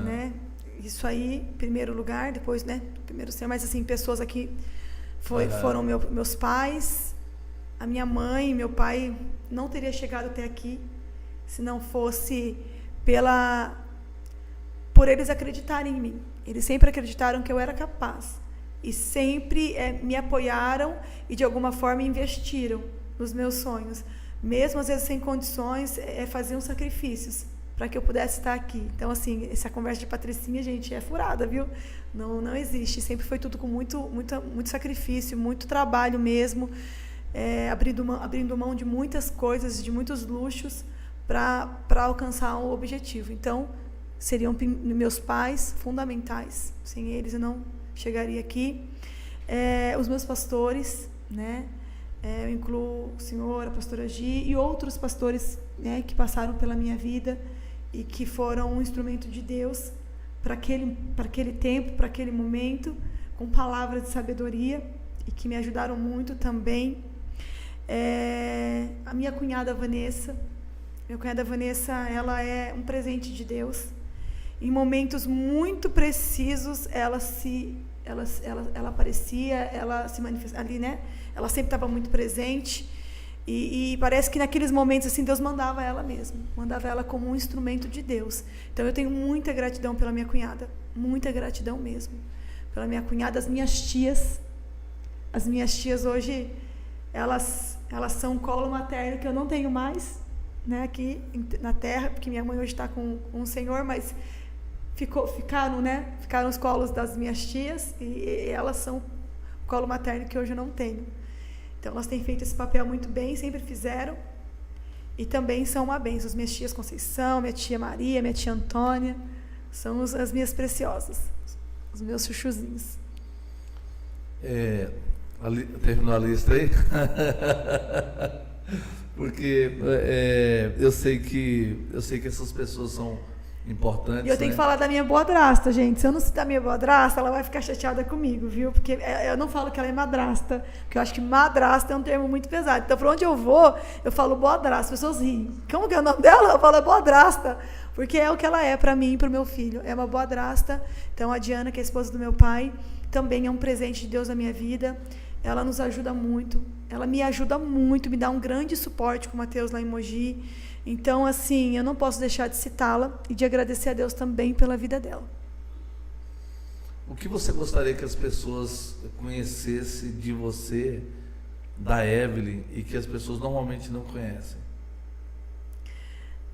né? Isso aí, em primeiro lugar, depois, né? Primeiro ser, mas assim, pessoas aqui foram meus pais. A minha mãe e meu pai não teria chegado até aqui se não fosse por eles acreditarem em mim. Eles sempre acreditaram que eu era capaz e sempre me apoiaram e de alguma forma investiram nos meus sonhos, mesmo às vezes sem condições, faziam sacrifícios para que eu pudesse estar aqui. Então, assim, essa conversa de patricinha, gente, é furada, viu? Não existe. Sempre foi tudo com muito sacrifício, muito trabalho mesmo. Abrindo mão de muitas coisas, de muitos luxos para alcançar um objetivo. Então, seriam meus pais fundamentais. Sem eles eu não chegaria aqui. Os meus pastores, né? Eu incluo o senhor, a pastora Gi e outros pastores, né, que passaram pela minha vida e que foram um instrumento de Deus para aquele tempo, para aquele momento, com palavras de sabedoria e que me ajudaram muito também. A minha cunhada Vanessa, ela é um presente de Deus. Em momentos muito precisos, ela aparecia, ela se manifestava ali, né? Ela sempre estava muito presente. E parece que naqueles momentos assim Deus mandava ela mesmo, mandava ela como um instrumento de Deus. Então eu tenho muita gratidão pela minha cunhada, muita gratidão mesmo pela minha cunhada. As minhas tias hoje elas são um colo materno que eu não tenho mais, né, aqui na terra, porque minha mãe hoje está com o Senhor, mas ficaram os colos das minhas tias e elas são o colo materno que hoje eu não tenho. Então, elas têm feito esse papel muito bem, sempre fizeram. E também são uma bênção. As minhas tias Conceição, minha tia Maria, minha tia Antônia, são as minhas preciosas, os meus chuchuzinhos. Terminou a lista aí? Porque eu sei que essas pessoas são importantes. E eu tenho que falar da minha boadrasta, gente. Se eu não citar minha boadrasta, ela vai ficar chateada comigo, viu? Porque eu não falo que ela é madrasta, porque eu acho que madrasta é um termo muito pesado. Então, por onde eu vou, eu falo boadrasta. As pessoas riem. Como que é o nome dela? Eu falo boadrasta. Porque é o que ela é para mim e para o meu filho. É uma boadrasta. Então, a Diana, que é a esposa do meu pai, também é um presente de Deus na minha vida. Ela nos ajuda muito. Ela me ajuda muito, me dá um grande suporte com o Mateus lá em Mogi. Então, assim, eu não posso deixar de citá-la e de agradecer a Deus também pela vida dela. O que você gostaria que as pessoas conhecessem de você, da Evelyn, e que as pessoas normalmente não conhecem?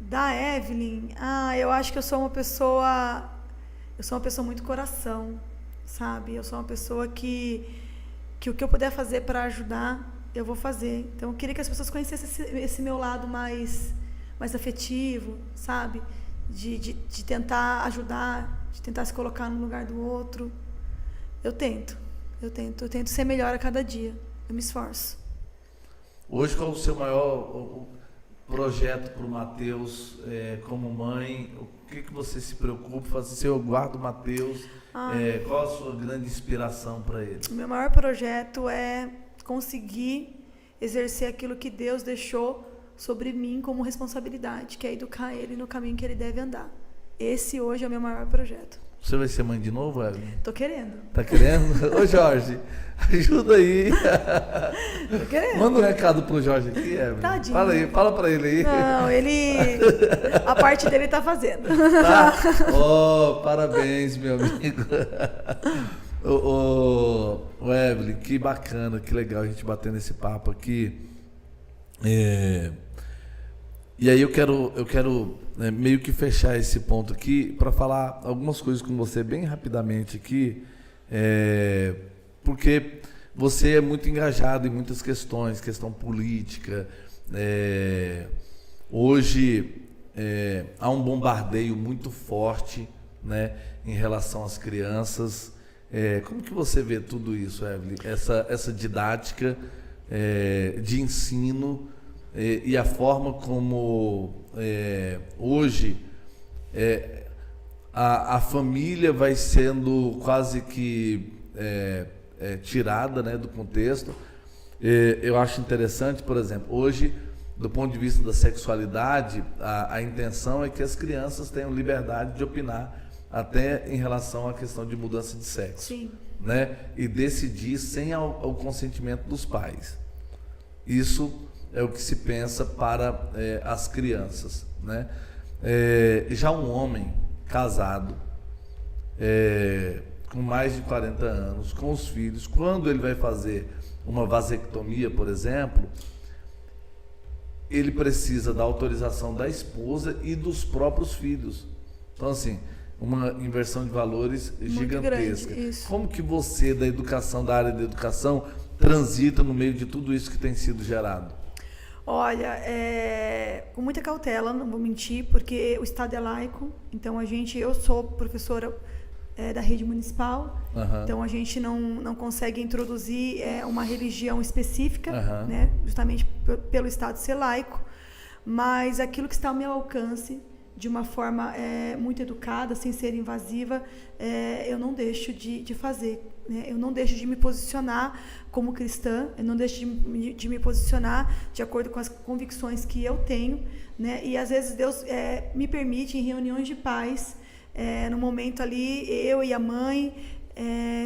Da Evelyn? Eu acho que eu sou uma pessoa muito coração, sabe? Eu sou uma pessoa que o que eu puder fazer para ajudar, eu vou fazer. Então, eu queria que as pessoas conhecessem esse meu lado mais afetivo, sabe? De tentar ajudar, de tentar se colocar no lugar do outro. Eu tento ser melhor a cada dia. Eu me esforço. Hoje, qual é o seu maior projeto para o Mateus como mãe? O que você se preocupa? Fazer se eu guardo o Mateus? Qual a sua grande inspiração para ele? O meu maior projeto é conseguir exercer aquilo que Deus deixou sobre mim como responsabilidade, que é educar ele no caminho que ele deve andar. Esse hoje é o meu maior projeto. Você vai ser mãe de novo, Evelyn? Tô querendo. Tá querendo? Ô, Jorge, ajuda aí. Tô querendo. Manda um recado pro Jorge aqui, Evelyn. Tadinho. Fala pra ele aí. Não, a parte dele tá fazendo. Tá? Parabéns, meu amigo. Ô, Evelyn, que bacana, que legal a gente batendo esse papo aqui. E aí eu quero meio que fechar esse ponto aqui para falar algumas coisas com você bem rapidamente aqui, porque você é muito engajado em muitas questões, questão política. Hoje há um bombardeio muito forte, né, em relação às crianças. Como que você vê tudo isso, Evelyn? Essa didática de ensino e a forma como hoje a família vai sendo quase que tirada, né, do contexto. Eu acho interessante, por exemplo, hoje, do ponto de vista da sexualidade, a intenção é que as crianças tenham liberdade de opinar até em relação à questão de mudança de sexo. Sim. Né? E decidir sem o consentimento dos pais. Isso é o que se pensa para as crianças, né? Já um homem casado, com mais de 40 anos, com os filhos, quando ele vai fazer uma vasectomia, por exemplo, ele precisa da autorização da esposa e dos próprios filhos. Então, assim, uma inversão de valores gigantesca. Grande, isso. Como que você, da área da educação, transita no meio de tudo isso que tem sido gerado? Olha, com muita cautela, não vou mentir, porque o Estado é laico, então eu sou professora da rede municipal, então a gente não consegue introduzir uma religião específica, né, justamente pelo Estado ser laico, mas aquilo que está ao meu alcance, de uma forma muito educada, sem ser invasiva, eu não deixo de fazer, né? Eu não deixo de me posicionar como cristã, eu não deixo de me posicionar de acordo com as convicções que eu tenho, né? E às vezes Deus me permite, em reuniões de pais, no momento ali, eu e a mãe,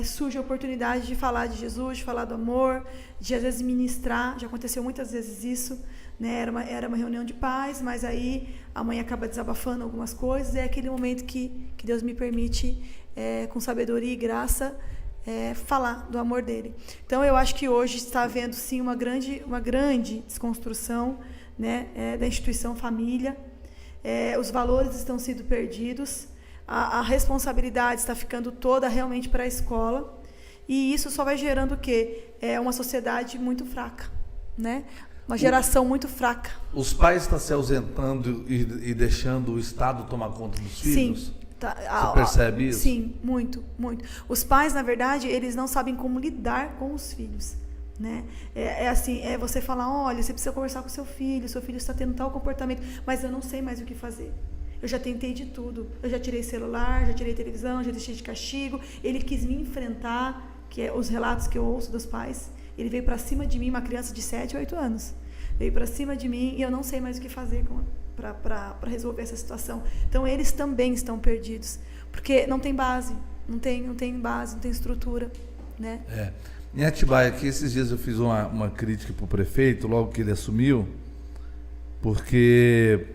surge a oportunidade de falar de Jesus, de falar do amor, de às vezes ministrar. Já aconteceu muitas vezes isso, né? Era uma reunião de pais, mas aí a mãe acaba desabafando algumas coisas, é aquele momento que Deus me permite, com sabedoria e graça, falar do amor dele. Então eu acho que hoje está havendo sim uma grande desconstrução, né, da instituição família. Os valores estão sendo perdidos, a responsabilidade está ficando toda realmente para a escola, e isso só vai gerando o quê? Uma sociedade muito fraca, né? Uma geração muito fraca. Os pais estão se ausentando e deixando o Estado tomar conta dos filhos? Sim. Você percebe isso? Sim, muito, muito. Os pais, na verdade, eles não sabem como lidar com os filhos, né? Assim, você falar, olha, você precisa conversar com seu filho está tendo tal comportamento, mas eu não sei mais o que fazer. Eu já tentei de tudo. Eu já tirei celular, já tirei televisão, já deixei de castigo. Ele quis me enfrentar, que é os relatos que eu ouço dos pais. Ele veio para cima de mim, uma criança de 7, 8 anos. Veio para cima de mim e eu não sei mais o que fazer para resolver essa situação. Então, eles também estão perdidos. Porque não tem base, não tem base, não tem estrutura, né? Em Atibaia, aqui, esses dias eu fiz uma crítica para o prefeito, logo que ele assumiu, porque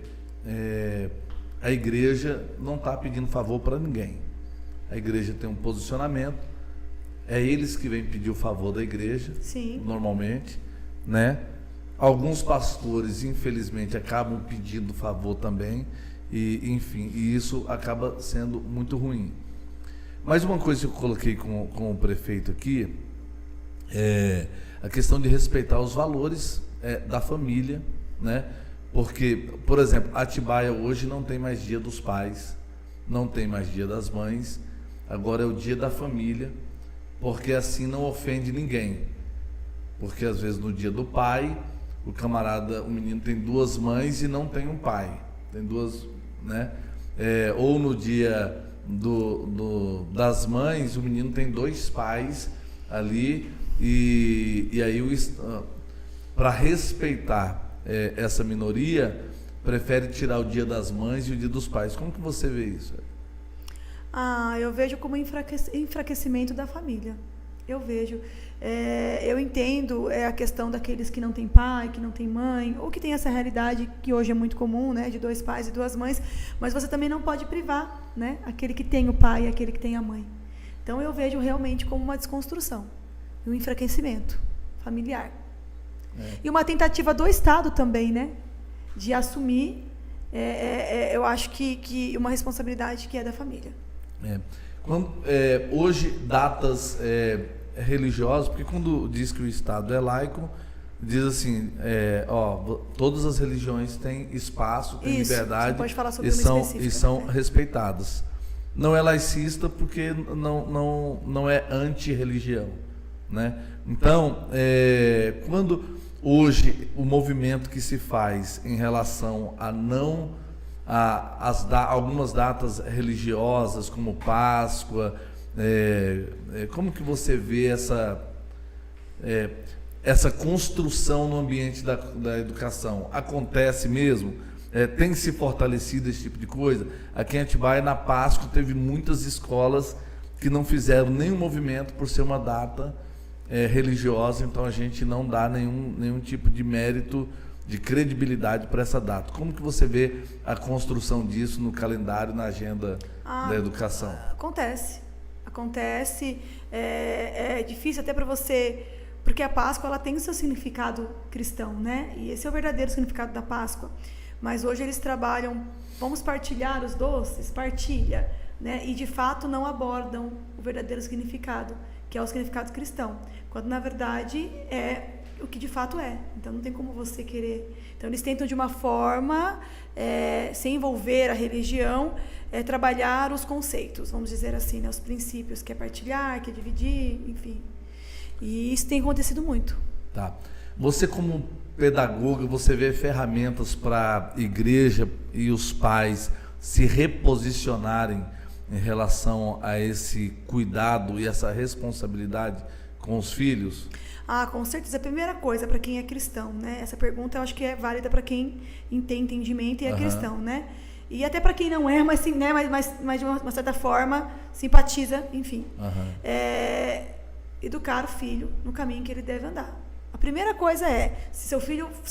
a igreja não está pedindo favor para ninguém. A igreja tem um posicionamento, é eles que vêm pedir o favor da igreja. Sim. Normalmente, né? Alguns pastores, infelizmente, acabam pedindo favor também, e isso acaba sendo muito ruim. Mas uma coisa que eu coloquei com o prefeito aqui é a questão de respeitar os valores da família, né? Porque, por exemplo, Atibaia hoje não tem mais dia dos pais, não tem mais dia das mães, agora é o dia da família, porque assim não ofende ninguém. Porque às vezes no dia do pai, o menino tem 2 mães e não tem um pai, tem 2, né? Ou no dia das mães, o menino tem 2 pais ali, e aí para respeitar essa minoria, prefere tirar o dia das mães e o dia dos pais. Como que você vê isso? Eu vejo como enfraquecimento da família. Eu vejo. Eu entendo a questão daqueles que não têm pai, que não têm mãe, ou que tem essa realidade que hoje é muito comum, né, de 2 pais e 2 mães, mas você também não pode privar, né, aquele que tem o pai e aquele que tem a mãe. Então eu vejo realmente como uma desconstrução, um enfraquecimento familiar. E uma tentativa do Estado também, né, de assumir, eu acho que uma responsabilidade que é da família. Hoje, datas religiosas, porque quando diz que o Estado é laico, diz assim, todas as religiões têm espaço, têm liberdade, pode falar sobre e são respeitadas. Não é laicista porque não é anti-religião, né? Então, quando hoje o movimento que se faz em relação a algumas datas religiosas, como Páscoa, como que você vê essa construção no ambiente da educação? Acontece mesmo? Tem se fortalecido esse tipo de coisa? Aqui em Atibaia, na Páscoa, teve muitas escolas que não fizeram nenhum movimento por ser uma data religiosa, então a gente não dá nenhum tipo de mérito, de credibilidade para essa data. Como que você vê a construção disso no calendário, na agenda da educação? Acontece, é difícil até para você, porque a Páscoa ela tem o seu significado cristão, né? E esse é o verdadeiro significado da Páscoa. Mas hoje eles trabalham, vamos partilhar os doces, partilha, né? E de fato não abordam o verdadeiro significado, que é o significado cristão, quando na verdade é o que de fato é. Então não tem como você querer. Então eles tentam de uma forma, sem envolver a religião, trabalhar os conceitos, vamos dizer assim, né? Os princípios, que é partilhar, que é dividir, enfim. E isso tem acontecido muito. Tá. Você como pedagoga, você vê ferramentas para a igreja e os pais se reposicionarem em relação a esse cuidado e essa responsabilidade com os filhos? Com certeza. A primeira coisa, para quem é cristão, né? Essa pergunta eu acho que é válida para quem tem entendimento e é cristão, né? E até para quem não é, mas sim, né? Mas de uma certa forma simpatiza, enfim. Educar o filho no caminho que ele deve andar. A primeira coisa se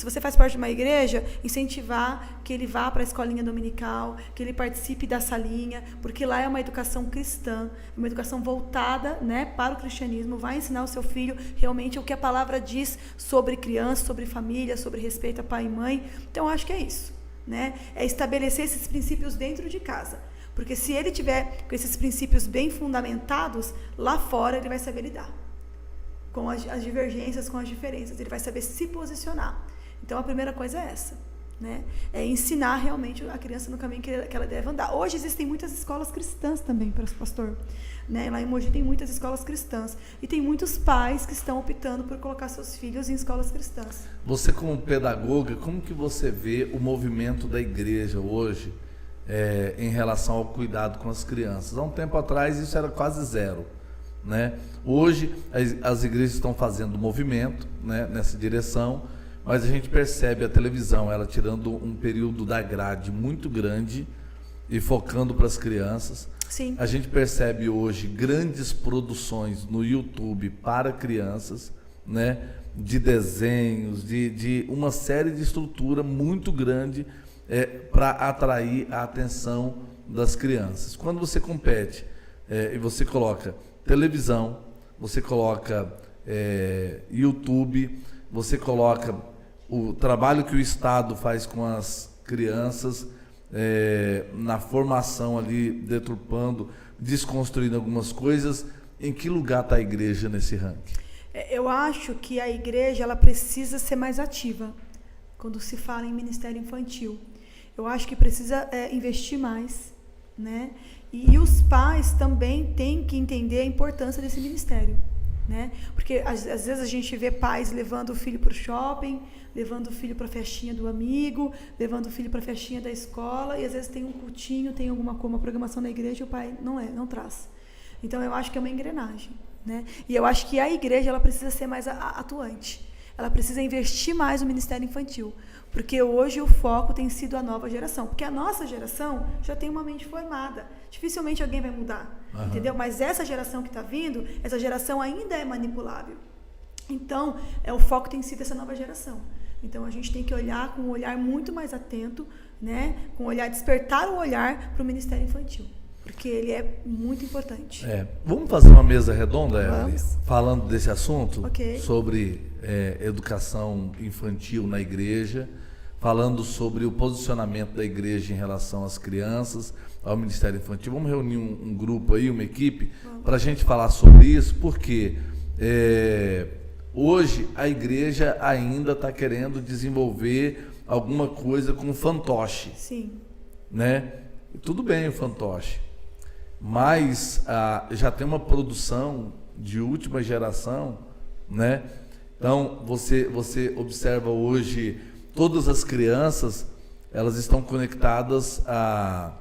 você faz parte de uma igreja, incentivar que ele vá para a escolinha dominical, que ele participe da salinha, porque lá é uma educação cristã, uma educação voltada, né, para o cristianismo, vai ensinar o seu filho realmente o que a palavra diz sobre criança, sobre família, sobre respeito a pai e mãe. Então, eu acho que é isso, né? É estabelecer esses princípios dentro de casa, porque se ele tiver com esses princípios bem fundamentados, lá fora ele vai saber lidar com as divergências, com as diferenças, ele vai saber se posicionar. Então, a primeira coisa é essa, né? É ensinar realmente a criança no caminho que ela deve andar. Hoje existem muitas escolas cristãs também, pastor, né? Lá em Mogi tem muitas escolas cristãs e tem muitos pais que estão optando por colocar seus filhos em escolas cristãs. Você, como pedagoga, como que você vê o movimento da igreja hoje em relação ao cuidado com as crianças? Há um tempo atrás isso era quase zero, né? Hoje as igrejas estão fazendo movimento, né, nessa direção, mas a gente percebe a televisão ela tirando um período da grade muito grande e focando para as crianças. Sim. A gente percebe hoje grandes produções no YouTube para crianças, né, de desenhos, de uma série de estrutura muito grande para atrair a atenção das crianças. Quando você compete e você coloca televisão, você coloca YouTube, você coloca o trabalho que o Estado faz com as crianças na formação ali, deturpando, desconstruindo algumas coisas. Em que lugar está a igreja nesse ranking? Eu acho que a igreja ela precisa ser mais ativa quando se fala em ministério infantil. Eu acho que precisa investir mais, né? E os pais também têm que entender a importância desse ministério, né? Porque às vezes a gente vê pais levando o filho para o shopping, levando o filho para a festinha do amigo, levando o filho para a festinha da escola, e às vezes tem um cultinho, tem uma programação na igreja e o pai não traz. Então eu acho que é uma engrenagem, né? E eu acho que a igreja ela precisa ser mais atuante. Ela precisa investir mais no ministério infantil, porque hoje o foco tem sido a nova geração, porque a nossa geração já tem uma mente formada, dificilmente alguém vai mudar, entendeu? Mas essa geração que está vindo, essa geração ainda é manipulável. Então, o foco tem sido essa nova geração. Então, a gente tem que olhar com um olhar muito mais atento, né? Com um olhar, despertar o olhar para o ministério infantil, porque ele é muito importante. Vamos fazer uma mesa redonda, Evelyn, falando desse assunto, sobre educação infantil na igreja, falando sobre o posicionamento da igreja em relação às crianças, ao Ministério Infantil. Vamos reunir um grupo aí, uma equipe, para a gente falar sobre isso, porque hoje a igreja ainda está querendo desenvolver alguma coisa com fantoche. Sim. Né? Tudo bem o fantoche, mas já tem uma produção de última geração, né? Então você observa hoje todas as crianças, elas estão conectadas a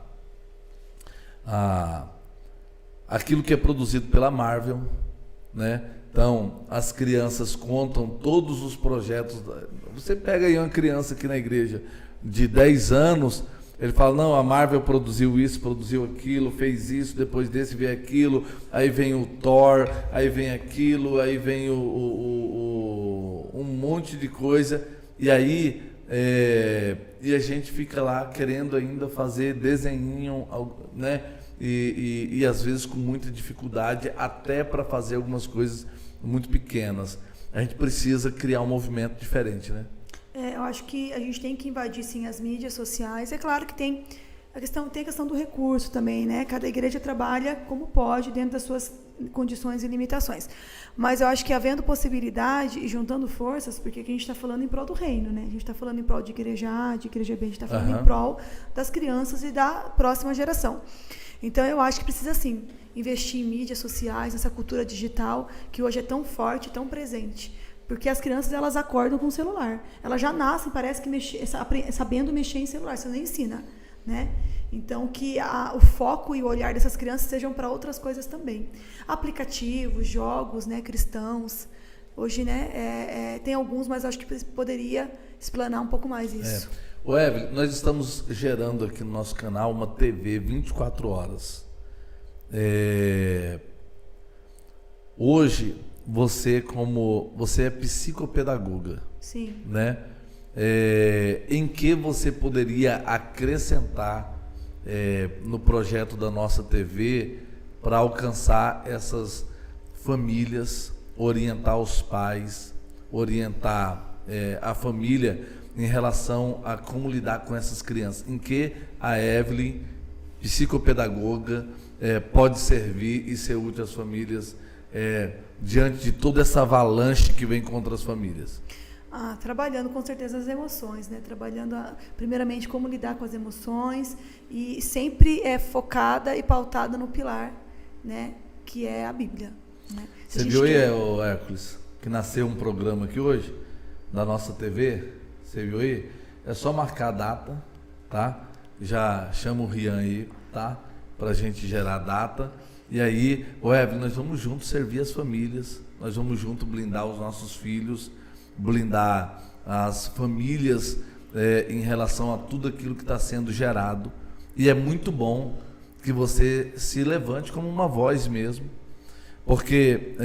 aquilo que é produzido pela Marvel, né? Então as crianças contam todos os projetos. Você pega aí uma criança aqui na igreja de 10 anos, ele fala, não, a Marvel produziu isso, produziu aquilo, fez isso, depois desse vem aquilo, aí vem o Thor, aí vem aquilo, aí vem um monte de coisa, e aí e a gente fica lá querendo ainda fazer desenhinho, né? E às vezes com muita dificuldade, até para fazer algumas coisas muito pequenas. A gente precisa criar um movimento diferente, né? Eu acho que a gente tem que invadir, sim, as mídias sociais. É claro que tem a questão do recurso também, né? Cada igreja trabalha como pode, dentro das suas condições e limitações. Mas eu acho que havendo possibilidade e juntando forças, porque aqui a gente está falando em prol do reino, né? A gente está falando em prol de igreja A, de igreja B, a gente está falando em prol das crianças e da próxima geração. Então, eu acho que precisa, sim, investir em mídias sociais, nessa cultura digital, que hoje é tão forte, tão presente. Porque as crianças, elas acordam com o celular. Elas já nascem, parece que sabendo mexer em celular, você nem ensina, né? Então, que o foco e o olhar dessas crianças sejam para outras coisas também. Aplicativos, jogos, né, cristãos. Hoje, né, tem alguns, mas acho que poderia explanar um pouco mais isso. Ô Evelyn, nós estamos gerando aqui no nosso canal uma TV 24 horas. Hoje, você é psicopedagoga. Sim. Né? Em que você poderia acrescentar no projeto da nossa TV para alcançar essas famílias, orientar os pais, orientar a família em relação a como lidar com essas crianças? Em que a Evelyn, psicopedagoga, pode servir e ser útil às famílias diante de toda essa avalanche que vem contra as famílias? Trabalhando com certeza as emoções, né? Trabalhando primeiramente como lidar com as emoções e sempre focada e pautada no pilar, né? Que é a Bíblia. Né? Você viu aí, Hércules, que nasceu um programa aqui hoje, da nossa TV? Você viu aí? É só marcar a data, tá? Já chama o Rian aí, tá? Pra gente gerar a data. E aí, Evelyn, nós vamos juntos servir as famílias, nós vamos juntos blindar os nossos filhos, blindar as famílias em relação a tudo aquilo que está sendo gerado. E é muito bom que você se levante como uma voz mesmo, porque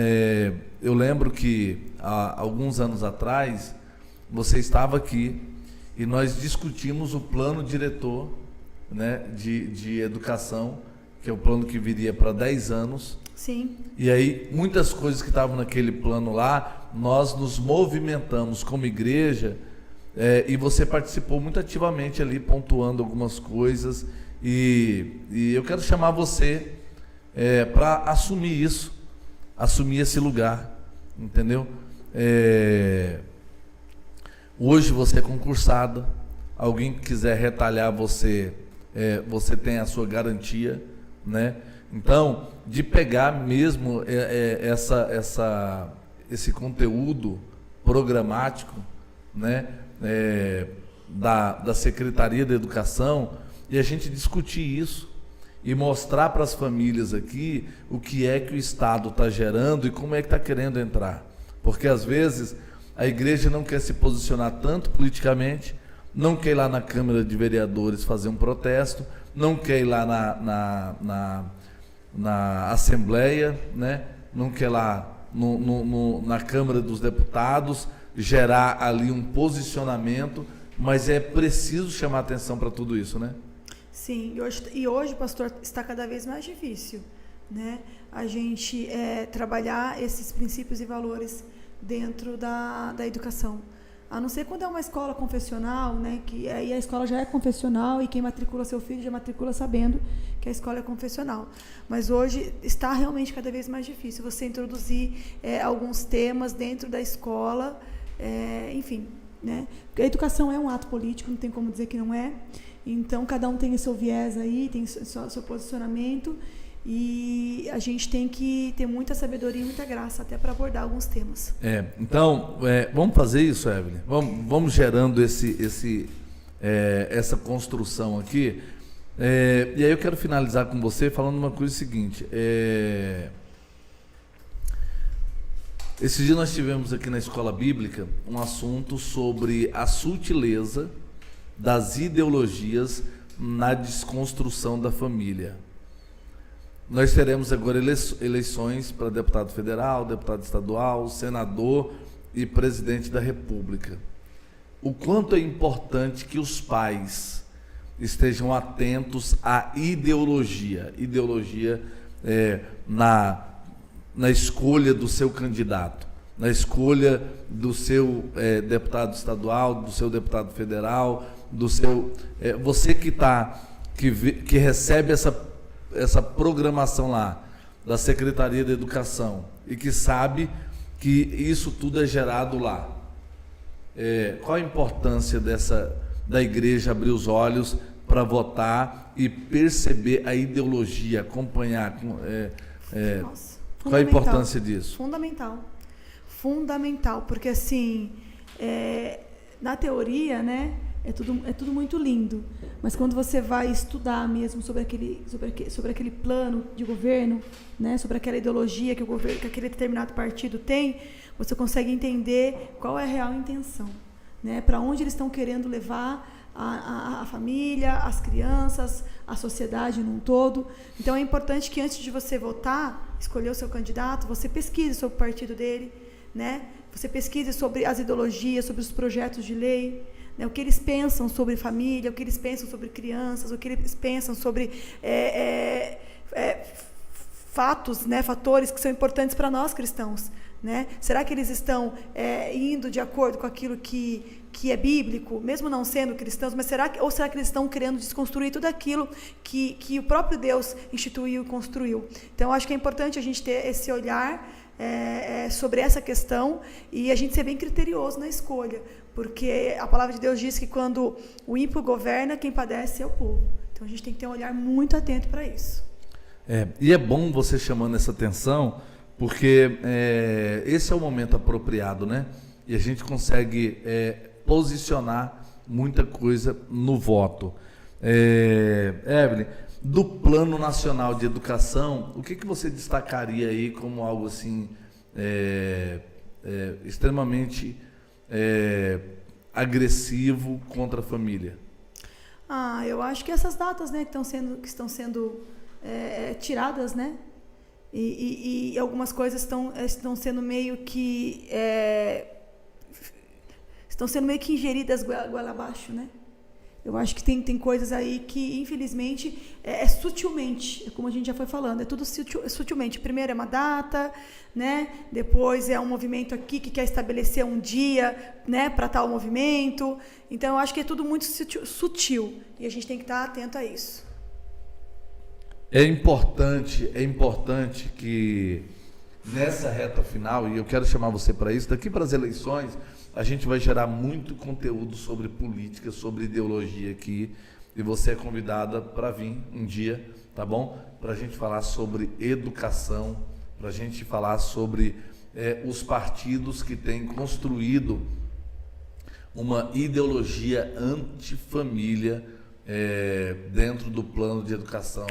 eu lembro que há alguns anos atrás você estava aqui e nós discutimos o plano diretor, né, de educação, que é o plano que viria para 10 anos. Sim. E aí, muitas coisas que estavam naquele plano lá, nós nos movimentamos como igreja, e você participou muito ativamente ali, pontuando algumas coisas, e eu quero chamar você para assumir isso, assumir esse lugar, entendeu? Hoje você é concursada, alguém que quiser retalhar você, você tem a sua garantia, né? Então, de pegar mesmo esse conteúdo programático, né, da Secretaria da Educação, e a gente discutir isso e mostrar para as famílias aqui o que é que o Estado está gerando e como é que está querendo entrar. Porque às vezes a igreja não quer se posicionar tanto politicamente, não quer ir lá na Câmara de Vereadores fazer um protesto, não quer ir lá na Assembleia, né? Não quer lá na Câmara dos Deputados gerar ali um posicionamento, mas é preciso chamar atenção para tudo isso, né? Sim, e hoje, pastor, está cada vez mais difícil, né? A gente trabalhar esses princípios e valores dentro da educação. A não ser quando é uma escola confessional, né, que aí a escola já é confessional e quem matricula seu filho já matricula sabendo que a escola é confessional. Mas hoje está realmente cada vez mais difícil você introduzir alguns temas dentro da escola, enfim, né? Porque a educação é um ato político, não tem como dizer que não é. Então, cada um tem o seu viés aí, tem o seu posicionamento, e a gente tem que ter muita sabedoria e muita graça até para abordar alguns temas. Então, vamos fazer isso, Evelyn. Vamos gerando essa construção aqui. E aí eu quero finalizar com você falando uma coisa seguinte. Esse dia nós tivemos aqui na Escola Bíblica um assunto sobre a sutileza das ideologias na desconstrução da família. Nós teremos agora eleições para deputado federal, deputado estadual, senador e presidente da República. O quanto é importante que os pais estejam atentos à ideologia na escolha do seu candidato, na escolha do seu deputado estadual, do seu deputado federal, do seu você que recebe essa programação lá da Secretaria da Educação e que sabe que isso tudo é gerado lá. Qual a importância da igreja abrir os olhos para votar e perceber a ideologia, acompanhar? Qual a importância disso? Fundamental, porque assim, na teoria, né, é tudo muito lindo. Mas quando você vai estudar mesmo sobre aquele plano de governo, né, sobre aquela ideologia que aquele determinado partido tem, você consegue entender qual é a real intenção, né, para onde eles estão querendo levar a família, as crianças, a sociedade num todo. Então é importante que antes de você votar, escolher o seu candidato, você pesquise sobre o partido dele, né? Você pesquise sobre as ideologias, sobre os projetos de lei, né? O que eles pensam sobre família, o que eles pensam sobre crianças, o que eles pensam sobre fatos, né? Fatores que são importantes para nós cristãos, né? Será que eles estão indo de acordo com aquilo que é bíblico, mesmo não sendo cristãos, mas será que eles estão querendo desconstruir tudo aquilo que o próprio Deus instituiu e construiu? Então, eu acho que é importante a gente ter esse olhar sobre essa questão e a gente ser bem criterioso na escolha, porque a palavra de Deus diz que quando o ímpio governa, quem padece é o povo. Então, a gente tem que ter um olhar muito atento para isso. E é bom você chamando essa atenção, porque esse é o momento apropriado, né? E a gente consegue posicionar muita coisa no voto. Evelyn, do Plano Nacional de Educação, o que você destacaria aí como algo assim extremamente agressivo contra a família? Eu acho que essas datas, né, que estão sendo tiradas, né? E algumas coisas estão sendo meio que ingeridas goela abaixo, né? Eu acho que tem coisas aí que, infelizmente, sutilmente, como a gente já foi falando, é tudo sutilmente. Primeiro é uma data, né? Depois é um movimento aqui que quer estabelecer um dia, né, para tal movimento. Então, eu acho que é tudo muito sutil e a gente tem que estar atento a isso. É importante que nessa reta final, e eu quero chamar você para isso, daqui para as eleições, a gente vai gerar muito conteúdo sobre política, sobre ideologia aqui, e você é convidada para vir um dia, tá bom? Para a gente falar sobre educação, para a gente falar sobre os partidos que têm construído uma ideologia antifamília dentro do plano de educação.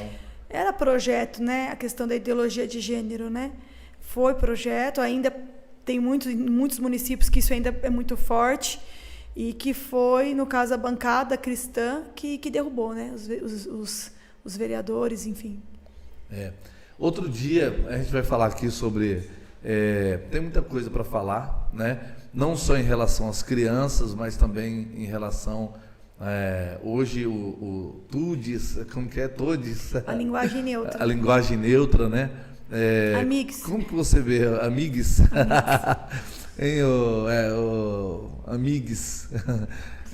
Era projeto, né? A questão da ideologia de gênero, né? Foi projeto, ainda tem muitos municípios que isso ainda é muito forte e que foi, no caso, a bancada cristã que derrubou, né? Os vereadores, enfim. Outro dia a gente vai falar aqui sobre... tem muita coisa para falar, né? Não só em relação às crianças, mas também em relação... hoje o TUDIS, como que é? TUDIS? A linguagem neutra. A linguagem neutra, né? Amigues. Como que você vê? Amigues? Amigues.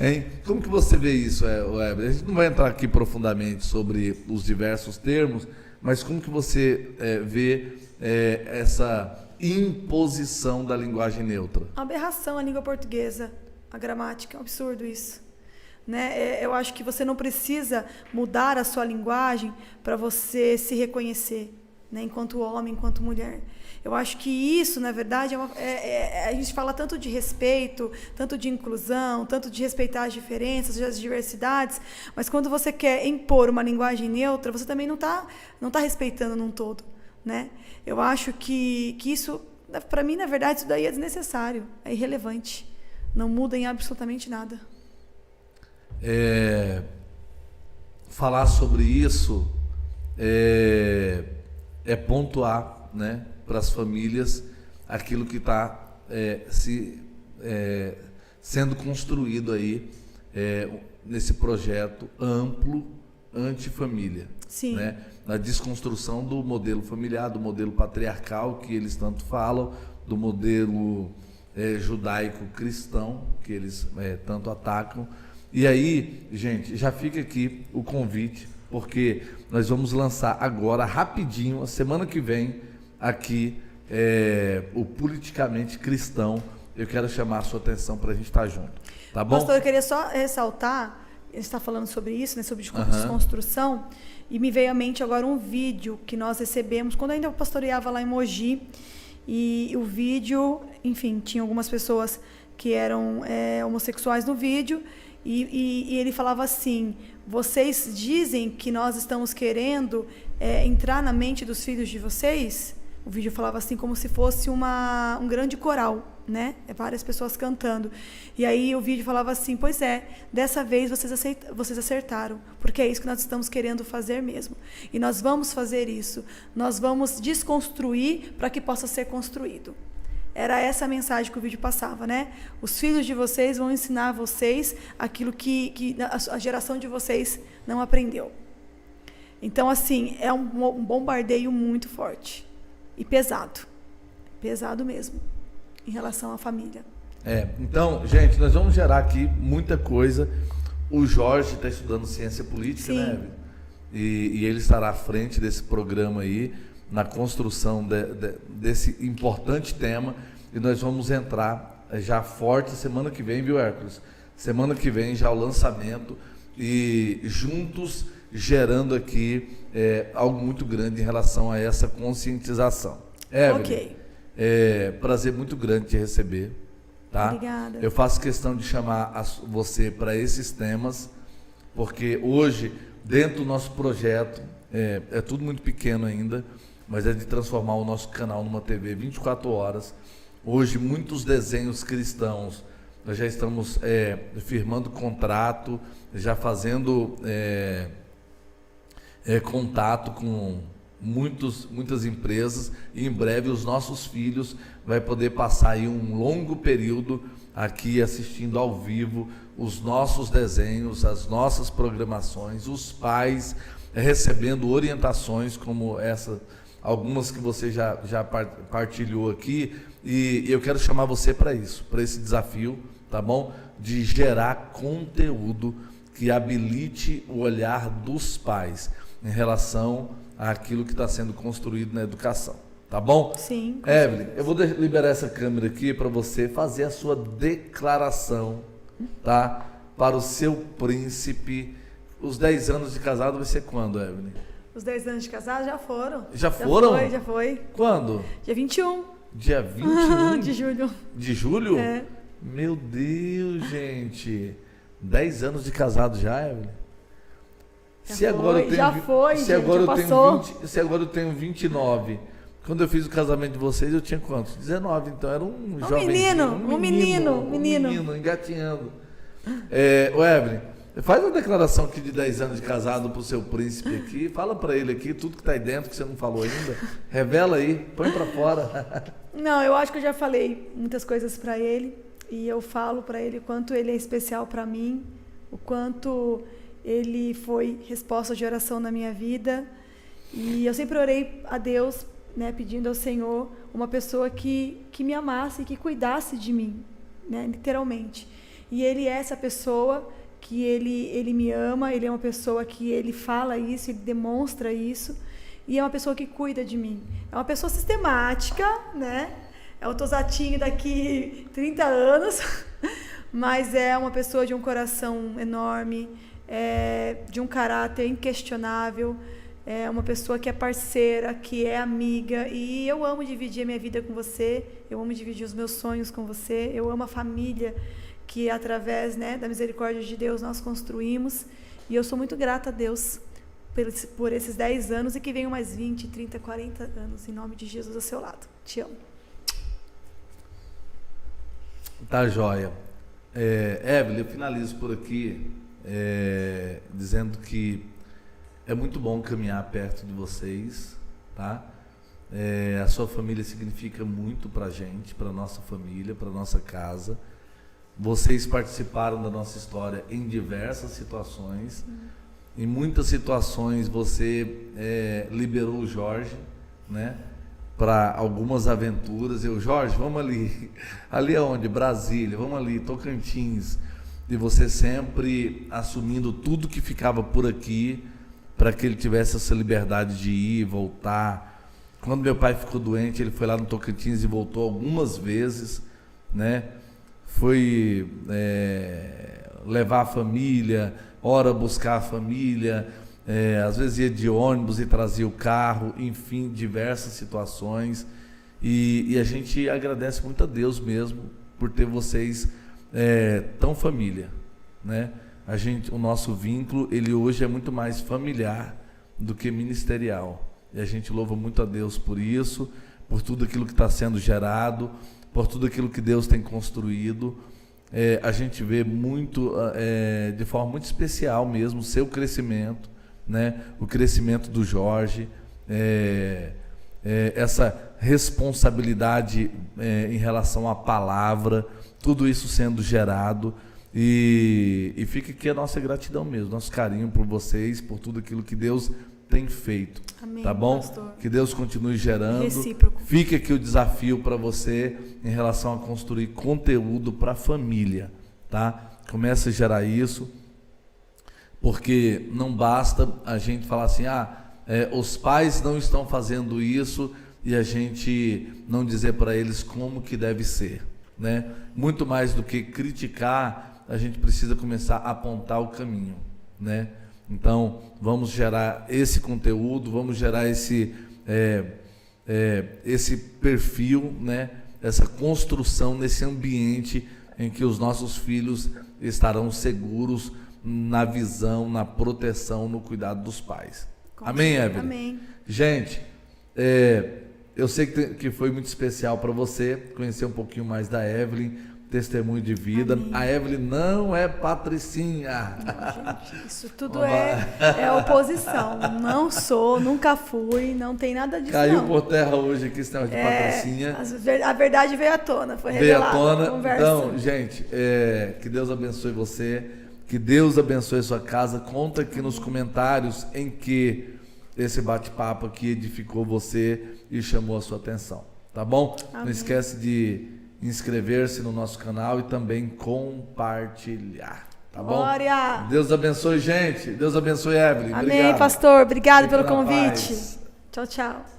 Hein? Como que você vê isso, Evelyn? A gente não vai entrar aqui profundamente sobre os diversos termos, mas como que você vê essa imposição da linguagem neutra? Uma aberração a língua portuguesa, a gramática, é um absurdo isso. Né? Eu acho que você não precisa mudar a sua linguagem para você se reconhecer, né? Enquanto homem, enquanto mulher. Eu acho que isso, na verdade, a gente fala tanto de respeito, tanto de inclusão, tanto de respeitar as diferenças, as diversidades, mas quando você quer impor uma linguagem neutra, você também não tá respeitando num todo, né? Eu acho que isso, para mim, na verdade, isso daí é desnecessário, é irrelevante, não muda em absolutamente nada. Falar sobre isso pontuar, né, para as famílias aquilo que está sendo construído aí nesse projeto amplo antifamília. Sim. Né? Na desconstrução do modelo familiar, do modelo patriarcal que eles tanto falam, do modelo judaico-cristão que eles tanto atacam. E aí, gente, já fica aqui o convite, porque nós vamos lançar agora, rapidinho, a semana que vem, aqui, o Politicamente Cristão. Eu quero chamar a sua atenção para a gente estar junto, tá bom? Pastor, eu queria só ressaltar, ele está falando sobre isso, né, sobre desconstrução, e me veio à mente agora um vídeo que nós recebemos, quando eu ainda pastoreava lá em Mogi, e o vídeo, enfim, tinha algumas pessoas que eram homossexuais no vídeo, E ele falava assim, vocês dizem que nós estamos querendo entrar na mente dos filhos de vocês? O vídeo falava assim como se fosse um grande coral, né? Várias pessoas cantando. E aí o vídeo falava assim, pois é, dessa vez vocês acertaram, porque é isso que nós estamos querendo fazer mesmo. E nós vamos fazer isso. Nós vamos desconstruir para que possa ser construído. Era essa a mensagem que o vídeo passava, né? Os filhos de vocês vão ensinar a vocês aquilo que a geração de vocês não aprendeu. Então, assim, é um bombardeio muito forte. E pesado. Pesado mesmo. Em relação à família. Então, gente, nós vamos gerar aqui muita coisa. O Jorge está estudando ciência política, sim, né? E ele estará à frente desse programa aí, na construção desse importante tema. E nós vamos entrar já forte semana que vem, viu, Hércules? Semana que vem já o lançamento e juntos gerando aqui algo muito grande em relação a essa conscientização. Evelyn, ok. Prazer muito grande te receber, tá? Obrigada. Eu faço questão de chamar você para esses temas, porque hoje, dentro do nosso projeto, é tudo muito pequeno ainda, mas é de transformar o nosso canal numa TV 24 horas. Hoje, muitos desenhos cristãos, nós já estamos firmando contrato, já fazendo contato com muitas empresas, e em breve os nossos filhos vai poder passar aí um longo período aqui assistindo ao vivo os nossos desenhos, as nossas programações, os pais recebendo orientações como essa, algumas que você já partilhou aqui, e eu quero chamar você para isso, para esse desafio, tá bom? De gerar conteúdo que habilite o olhar dos pais em relação àquilo que está sendo construído na educação, tá bom? Sim. Evelyn, eu vou liberar essa câmera aqui para você fazer a sua declaração, tá? Para o seu príncipe. Os 10 anos de casado vai ser quando, Evelyn? Os 10 anos de casado já foram. Já foram? Já foi. Quando? Dia 21. Dia 21? De julho. De julho? É. Meu Deus, gente. 10 anos de casado já, Evelyn? Se agora eu tenho 29, quando eu fiz o casamento de vocês, eu tinha quantos? 19, então era um jovem. Um menino, engatinhando. O Evelyn, faz uma declaração aqui de 10 anos de casado pro seu príncipe aqui, fala para ele aqui tudo que tá aí dentro que você não falou ainda, revela aí, põe para fora. Não, eu acho que eu já falei muitas coisas para ele, e eu falo para ele o quanto ele é especial para mim, o quanto ele foi resposta de oração na minha vida, e eu sempre orei a Deus, né, pedindo ao Senhor uma pessoa que me amasse e que cuidasse de mim, né, literalmente. E ele é essa pessoa que ele me ama, ele é uma pessoa que ele fala isso, ele demonstra isso, e é uma pessoa que cuida de mim. É uma pessoa sistemática, né? É o Tosatinho daqui 30 anos, mas é uma pessoa de um coração enorme, de um caráter inquestionável, é uma pessoa que é parceira, que é amiga, e eu amo dividir a minha vida com você, eu amo dividir os meus sonhos com você, eu amo a família que através, né, da misericórdia de Deus nós construímos, e eu sou muito grata a Deus por esses 10 anos e que venham mais 20, 30, 40 anos, em nome de Jesus ao seu lado. Te amo. Tá joia. Evelyn, eu finalizo por aqui dizendo que é muito bom caminhar perto de vocês, tá? A sua família significa muito pra gente, pra nossa família, pra nossa casa. Vocês participaram da nossa história em diversas situações. Em muitas situações você liberou o Jorge, né, para algumas aventuras. Jorge, vamos ali. Ali aonde? Brasília, vamos ali, Tocantins. E você sempre assumindo tudo que ficava por aqui, para que ele tivesse essa liberdade de ir e voltar. Quando meu pai ficou doente, ele foi lá no Tocantins e voltou algumas vezes, né? Foi levar a família, ora buscar a família, às vezes ia de ônibus e trazia o carro, enfim, diversas situações. E a gente agradece muito a Deus mesmo por ter vocês tão família, né? O nosso vínculo, ele hoje é muito mais familiar do que ministerial. E a gente louva muito a Deus por isso, por tudo aquilo que está sendo gerado, por tudo aquilo que Deus tem construído. A gente vê muito, de forma muito especial mesmo, o seu crescimento, né? O crescimento do Jorge, essa responsabilidade em relação à palavra, tudo isso sendo gerado. E fica aqui a nossa gratidão mesmo, nosso carinho por vocês, por tudo aquilo que Deus tem feito. Amém, tá bom? pastor. Que Deus continue gerando. Recíproco. Fica aqui o desafio para você em relação a construir conteúdo para a família, tá? Comece a gerar isso, porque não basta a gente falar assim, os pais não estão fazendo isso e a gente não dizer para eles como que deve ser, né? Muito mais do que criticar, a gente precisa começar a apontar o caminho, né? Então, vamos gerar esse conteúdo, vamos gerar esse perfil, né? Essa construção nesse ambiente em que os nossos filhos estarão seguros na visão, na proteção, no cuidado dos pais. Amém, Evelyn? Amém. Gente, eu sei que foi muito especial para você conhecer um pouquinho mais da Evelyn, testemunho de vida. Amém. A Evelyn não é patricinha. Não, gente, isso tudo é oposição. Não sou, nunca fui, não tem nada disso. Caiu não. por terra hoje aqui esse negócio de patricinha. A verdade veio à tona, foi Veio à revelada. tona. Conversa. Então, gente, que Deus abençoe você, que Deus abençoe sua casa. Conta aqui nos comentários em que esse bate-papo aqui edificou você e chamou a sua atenção, tá bom? Amém. Não esquece de inscrever-se no nosso canal e também compartilhar, tá bom? Glória! Deus abençoe, gente. Deus abençoe, Evelyn. Amém, Obrigado. pastor. Obrigado Fique pelo na convite. paz. Tchau, tchau.